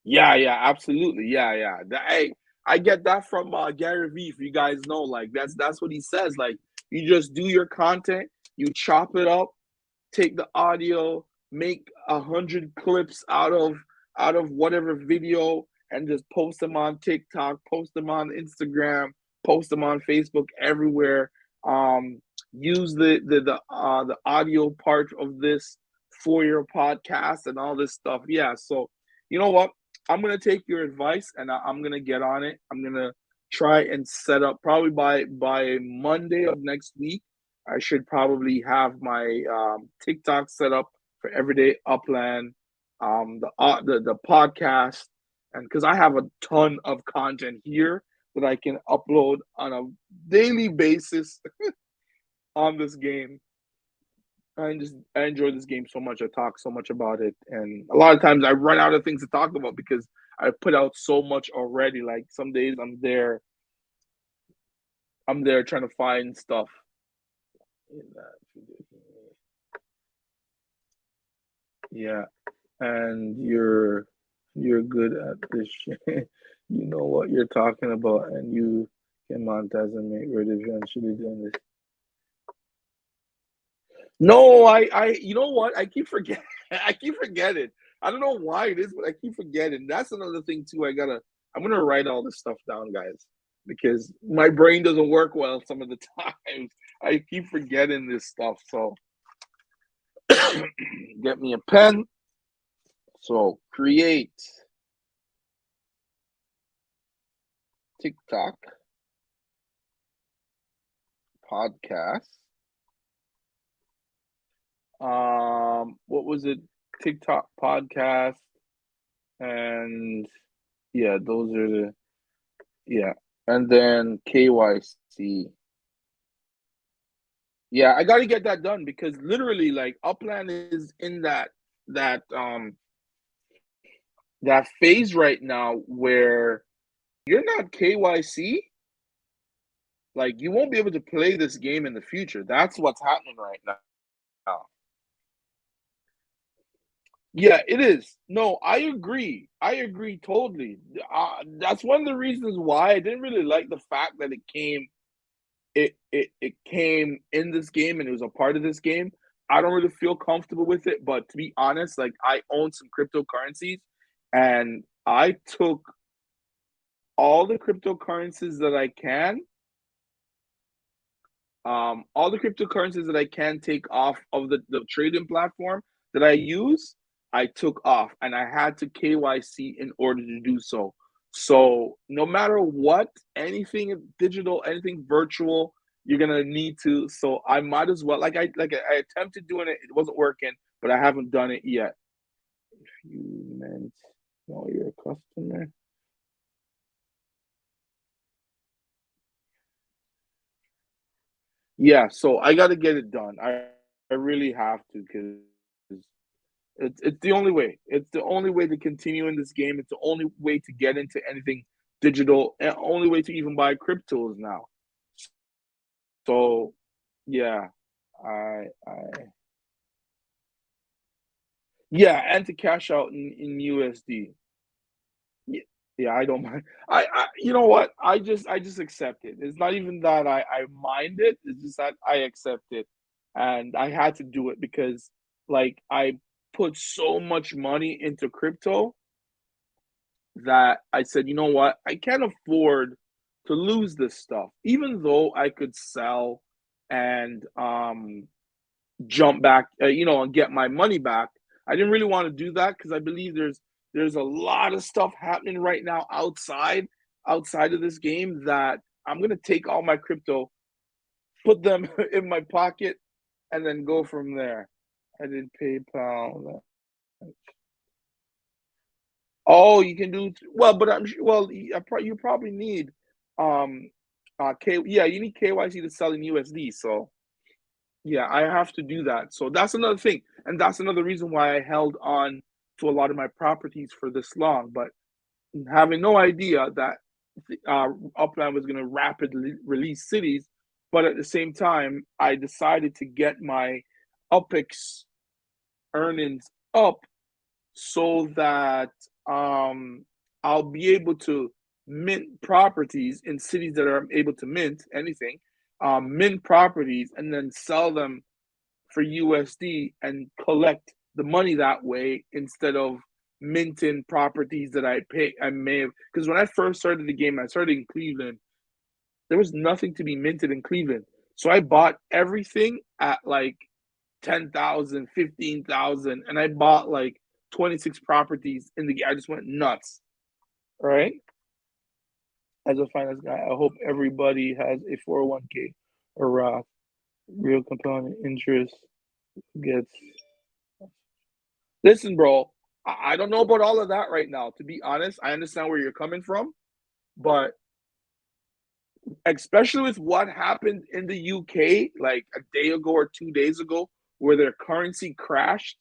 Yeah, yeah, absolutely. Yeah, yeah. I get that from Gary Vee. If you guys know, like that's what he says. Like you just do your content, you chop it up, take the audio, make 100 clips out of whatever video, and just post them on TikTok, post them on Instagram, post them on Facebook, everywhere. Um, use the audio part of this for your podcast and all this stuff. Yeah. So you know what? I'm gonna take your advice and I'm gonna get on it. I'm gonna try and set up probably by Monday of next week. I should probably have my TikTok set up for Everyday Upland, the podcast, and because I have a ton of content here that I can upload on a daily basis on this game. I enjoy this game so much. I talk so much about it, and a lot of times I run out of things to talk about because I put out so much already. Like some days I'm there trying to find stuff. Yeah, and you're good at this shit. You know what you're talking about, and you can monetize and make rid eventually doing this. No, you know what? I keep forgetting. I keep forgetting. I don't know why it is, but I keep forgetting. That's another thing too. I'm gonna write all this stuff down, guys, because my brain doesn't work well some of the times. I keep forgetting this stuff. So get me a pen. So create TikTok podcast. What was it? TikTok podcast, and yeah, those are the yeah, and then KYC. Yeah, I got to get that done because literally, like, Upland is in that phase right now where you're not KYC, like you won't be able to play this game in the future. That's what's happening right now. Yeah, it is. No, I agree. I agree totally. That's one of the reasons why I didn't really like the fact that it came in this game and it was a part of this game. I don't really feel comfortable with it, but to be honest, like I own some cryptocurrencies and I took all the cryptocurrencies that I can, all the cryptocurrencies that I can take off of the trading platform that I use, I took off and I had to KYC in order to do so. So no matter what, anything digital, anything virtual, you're gonna need to. So I might as well I attempted doing it, it wasn't working, but I haven't done it yet. If you meant know your customer. Yeah, so I gotta get it done. I really have to because it's the only way. It's the only way to continue in this game. It's the only way to get into anything digital, and only way to even buy cryptos now. So yeah, I yeah, and to cash out in USD. Yeah, yeah, I don't mind. You know what? I just accept it. It's not even that I mind it. It's just that I accept it, and I had to do it because like I put so much money into crypto that I said, you know what? I can't afford to lose this stuff, even though I could sell and jump back, and get my money back. I didn't really want to do that because I believe there's a lot of stuff happening right now outside of this game that I'm gonna take all my crypto, put them in my pocket, and then go from there. I did PayPal. Oh, you can do well, but I'm sure. Well, you probably need yeah, you need KYC to sell in USD. So yeah, I have to do that. So that's another thing. And that's another reason why I held on to a lot of my properties for this long. But having no idea that Upland was going to rapidly release cities. But at the same time, I decided to get my UPEX earnings up so that I'll be able to mint properties in cities that are able to mint anything, mint properties, and then sell them for USD and collect the money that way instead of minting properties that I may have, because when I first started the game, I started in Cleveland. There was nothing to be minted in Cleveland. So I bought everything at like 10,000, 15,000, and I bought like 26 properties in the game. I just went nuts. Right? As a finance guy, I hope everybody has a 401k or Roth. Real component interest gets. Listen, bro, I don't know about all of that right now. To be honest, I understand where you're coming from, but especially with what happened in the UK like a day ago or 2 days ago, where their currency crashed,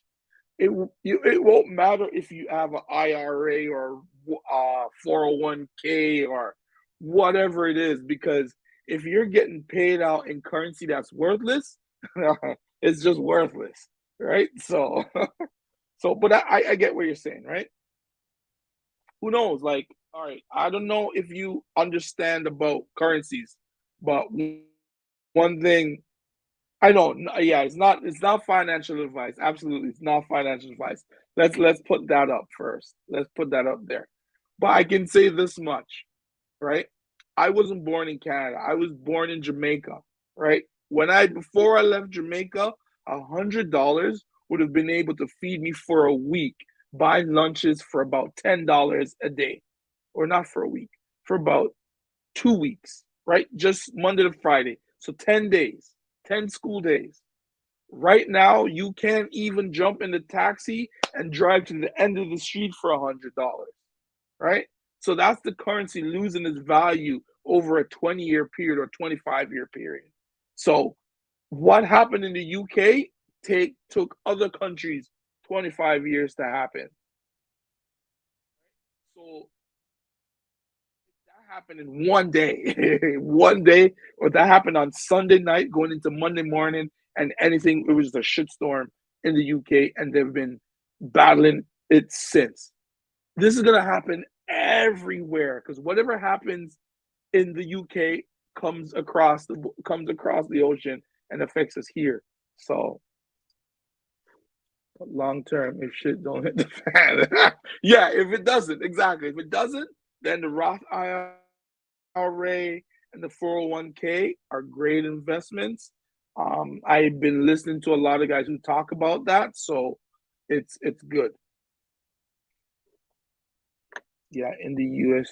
it won't matter if you have an IRA or 401k or whatever it is, because if you're getting paid out in currency that's worthless, it's just worthless, right? So, but I get what you're saying, right? Who knows? Like, all right, I don't know if you understand about currencies, but one thing I don't. Yeah, it's not financial advice. Absolutely, it's not financial advice. Let's put that up first. Let's put that up there. But I can say this much, right? I wasn't born in Canada. I was born in Jamaica, right? Before I left Jamaica, $100 would have been able to feed me for a week, buy lunches for about $10 a day, or not for a week, for about 2 weeks, right? Just Monday to Friday. So 10 days, 10 school days. Right now, you can't even jump in the taxi and drive to the end of the street for $100, right? So that's the currency losing its value over a 20-year period or 25-year period. So what happened in the UK took other countries 25 years to happen. So that happened in one day, one day, or that happened on Sunday night going into Monday morning, and anything, it was a shitstorm in the UK, and they've been battling it since. This is gonna happen everywhere because whatever happens in the UK comes across the ocean and affects us here. So long term, if shit don't hit the fan, yeah. If it doesn't, exactly. If it doesn't, then the Roth IRA and the 401k are great investments. I've been listening to a lot of guys who talk about that, so it's good. Yeah, in the US,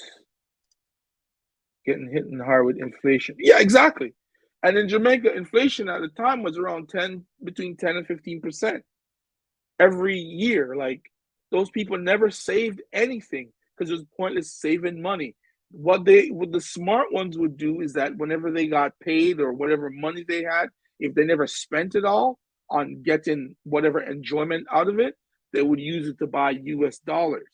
getting hit hard with inflation. Yeah, exactly. And in Jamaica, inflation at the time was around between 10 and 15% every year. Like those people never saved anything because it was pointless saving money. What the smart ones would do is that whenever they got paid or whatever money they had, if they never spent it all on getting whatever enjoyment out of it, they would use it to buy US dollars.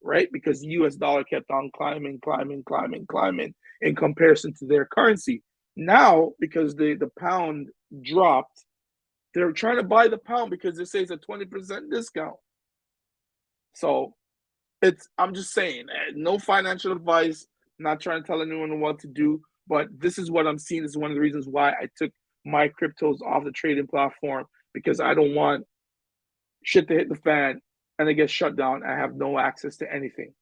right? Because the US dollar kept on climbing, climbing, climbing, climbing in comparison to their currency. Now, because the pound dropped, they're trying to buy the pound because they say it's a 20% discount. So I'm just saying, no financial advice, not trying to tell anyone what to do, but this is what I'm seeing. This is one of the reasons why I took my cryptos off the trading platform, because I don't want shit to hit the fan and it gets shut down. I have no access to anything.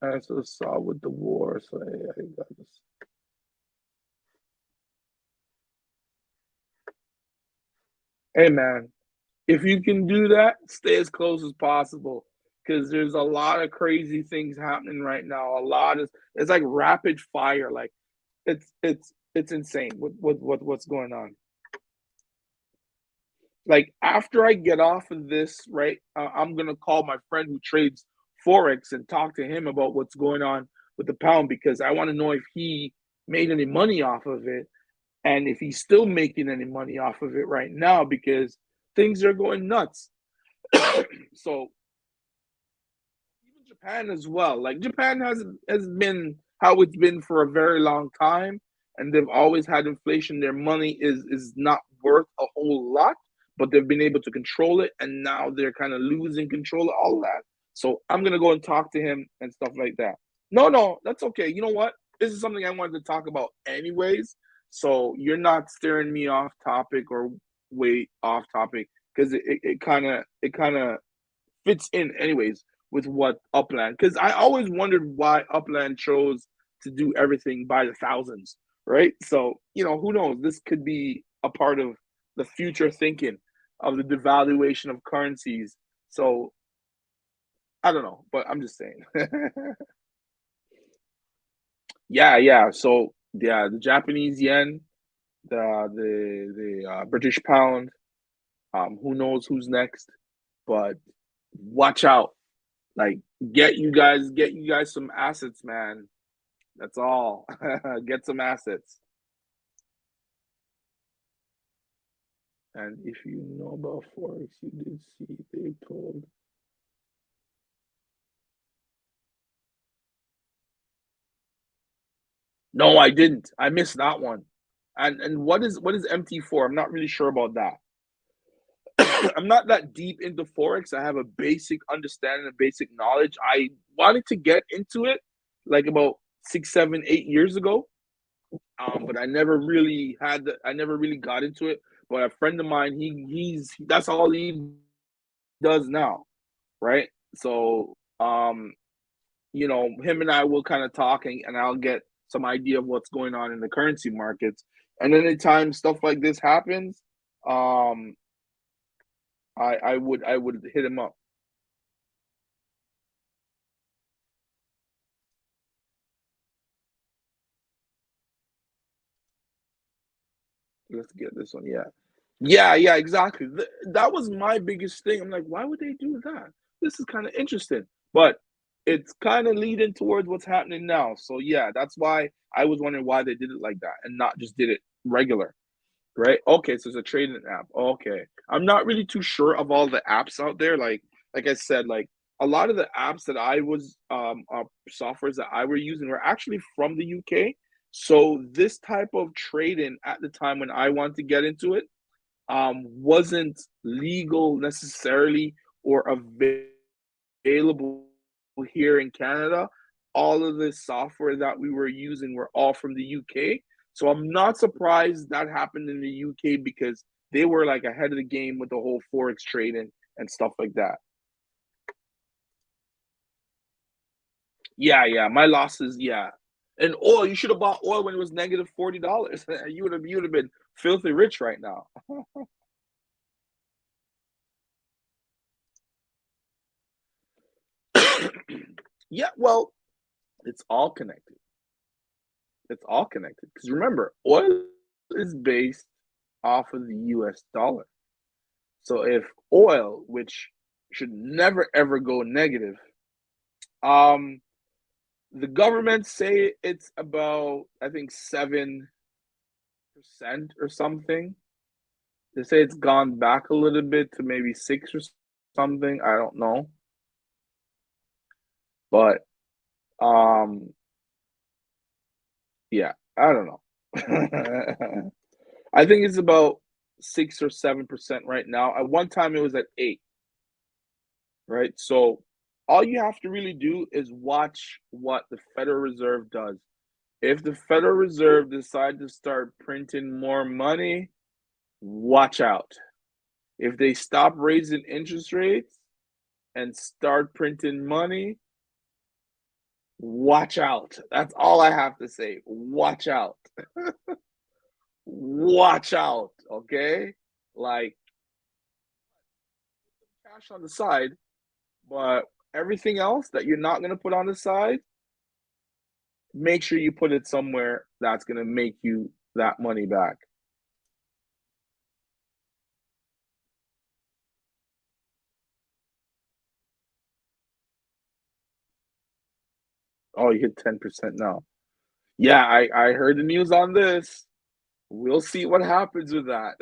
I sort of saw with the war, so I got this. Hey man, if you can do that, stay as close as possible, because there's a lot of crazy things happening right now. A lot of it's like rapid fire. Like it's insane what's going on. Like after I get off of this, right, I'm gonna call my friend who trades forex and talk to him about what's going on with the pound, because I want to know if he made any money off of it, and if he's still making any money off of it right now, because things are going nuts. So even Japan as well. Like Japan has been how it's been for a very long time, and they've always had inflation. Their money is not worth a whole lot, but they've been able to control it, and now they're kind of losing control of all of that. So I'm gonna go and talk to him and stuff like that. No, no, that's okay. You know what? This is something I wanted to talk about anyways. So you're not steering me off topic or way off topic, because it kind of fits in anyways with what Upland, because I always wondered why Upland chose to do everything by the thousands, right? So who knows? This could be a part of the future thinking of the devaluation of currencies. So I don't know, but I'm just saying. Yeah, yeah. So yeah, the Japanese yen, the British pound. Who knows who's next? But watch out. Like get you guys some assets, man. That's all. Get some assets. And if you know about Forex, you did see they told. No, I didn't. I missed that one. And what is MT4? I'm not really sure about that. I'm not that deep into Forex. I have a basic understanding, a basic knowledge. I wanted to get into it like about 6, 7, 8 years ago. But I never really got into it. But a friend of mine, he's that's all he does now, right? So him and I will kind of talk, and I'll get some idea of what's going on in the currency markets. And anytime stuff like this happens, um, I would hit him up. Let's get this one. Yeah. Yeah, yeah, exactly. That was my biggest thing. I'm like, why would they do that? This is kind of interesting, but it's kind of leading towards what's happening now. So yeah, that's why I was wondering why they did it like that and not just did it regular, right? Okay, so it's a trading app. Okay, I'm not really too sure of all the apps out there. Like I said, like a lot of the apps that I was softwares that I were using were actually from the UK. So this type of trading at the time when I wanted to get into it wasn't legal necessarily or available here in Canada. All of the software that we were using were all from the UK. So I'm not surprised that happened in the UK, because they were like ahead of the game with the whole forex trading and stuff like that. Yeah, yeah, my losses, yeah. And oil, you should have bought oil when it was negative $40. You would have been filthy rich right now. Yeah, well, it's all connected. It's all connected. Because remember, oil is based off of the US dollar. So if oil, which should never ever go negative, um, the government say it's about, I think, 7% or something. They say it's gone back a little bit to maybe 6 or something. I don't know. But yeah, I don't know. I think it's about 6 or 7% right now. At one time, it was at 8, right? So all you have to really do is watch what the Federal Reserve does. If the Federal Reserve decide to start printing more money, watch out. If they stop raising interest rates and start printing money, watch out. That's all I have to say. Watch out. Watch out. Okay? Like, cash on the side, but everything else that you're not going to put on the side, make sure you put it somewhere that's going to make you that money back. Oh, you hit 10% now. Yeah, I heard the news on this. We'll see what happens with that.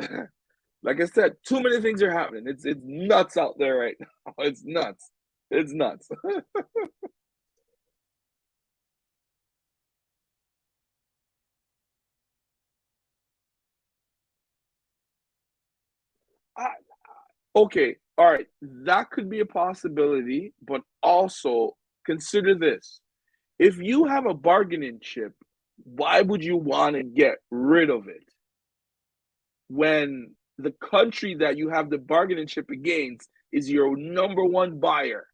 Like I said, too many things are happening. It's nuts out there right now. It's nuts. It's nuts. I, okay, all right. That could be a possibility, but also consider this. If you have a bargaining chip, why would you want to get rid of it when the country that you have the bargaining chip against is your number one buyer?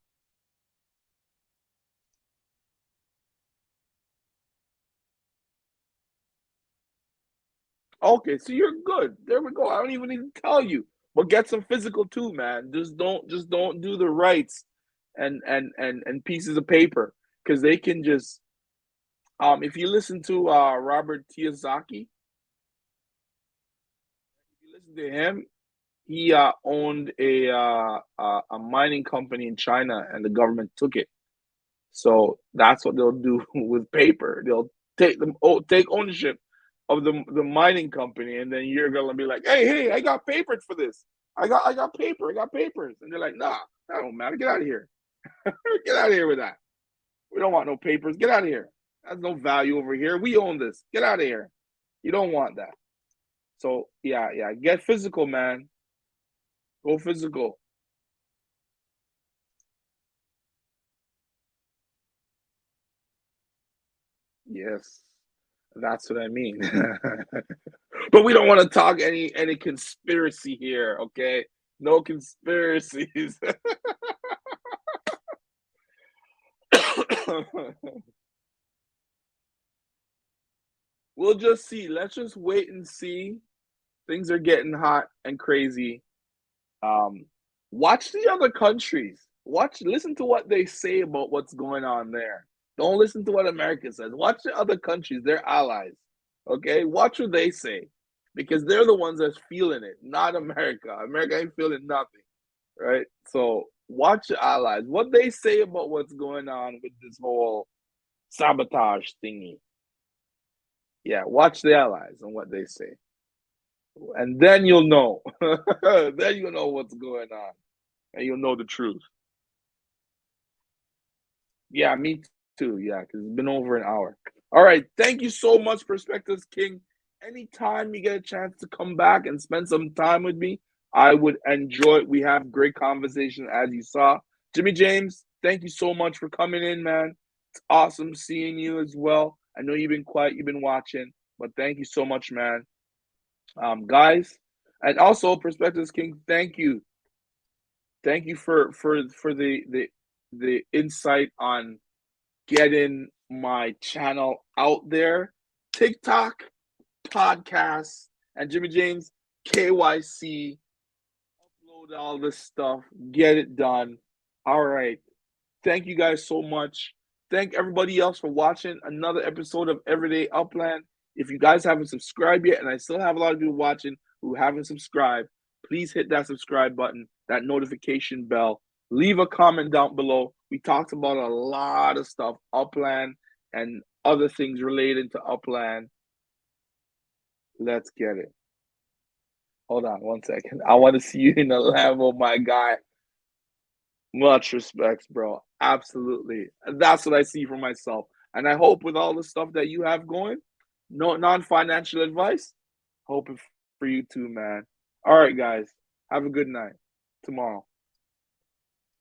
Okay, so you're good. There we go. I don't even need to tell you. But get some physical too, man. Just don't do the rights and pieces of paper because they can just if you listen to Robert Kiyosaki, if you listen to him, he owned a mining company in China and the government took it. So that's what they'll do with paper. They'll take ownership of the mining company, and then you're gonna be like, hey, I got papers for this. I got paper. I got papers, and they're like, nah, that don't matter. Get out of here. Get out of here with that. We don't want no papers. Get out of here. That's no value over here. We own this. Get out of here. You don't want that. So yeah. Get physical, man. Go physical. Yes, that's what I mean. But we don't want to talk any conspiracy here, okay? No conspiracies. We'll just see. Let's just wait and see. Things are getting hot and crazy. Um, watch the other countries. Listen to what they say about what's going on there. Don't listen to what America says. Watch the other countries, their allies. Okay, watch what they say because they're the ones that's feeling it, not America. America ain't feeling nothing, right? So watch the allies, what they say about what's going on with this whole sabotage thingy. Yeah, watch the allies and what they say, and then you'll know. Then you'll know what's going on, and you'll know the truth. Yeah, me too. Yeah, because it's been over an hour. All right. Thank you so much, Perspectives King. Anytime you get a chance to come back and spend some time with me, I would enjoy it. We have great conversation, as you saw. Jimmy James, thank you so much for coming in, man. It's awesome seeing you as well. I know you've been quiet, you've been watching, but thank you so much, man. Guys, and also Perspectives King, thank you for the insight on getting my channel out there. TikTok, podcasts, and Jimmy James, KYC, upload all this stuff, get it done. All right. Thank you guys so much. Thank everybody else for watching another episode of Everyday Upland. If you guys haven't subscribed yet, and I still have a lot of people watching who haven't subscribed, please hit that subscribe button, that notification bell. Leave a comment down below. We talked about a lot of stuff, Upland and other things related to Upland. Let's get it. Hold on 1 second. I want to see you in the Lambo, my guy. Much respects, bro. Absolutely. That's what I see for myself. And I hope with all the stuff that you have going, no non-financial advice, hoping for you too, man. All right, guys. Have a good night. Tomorrow.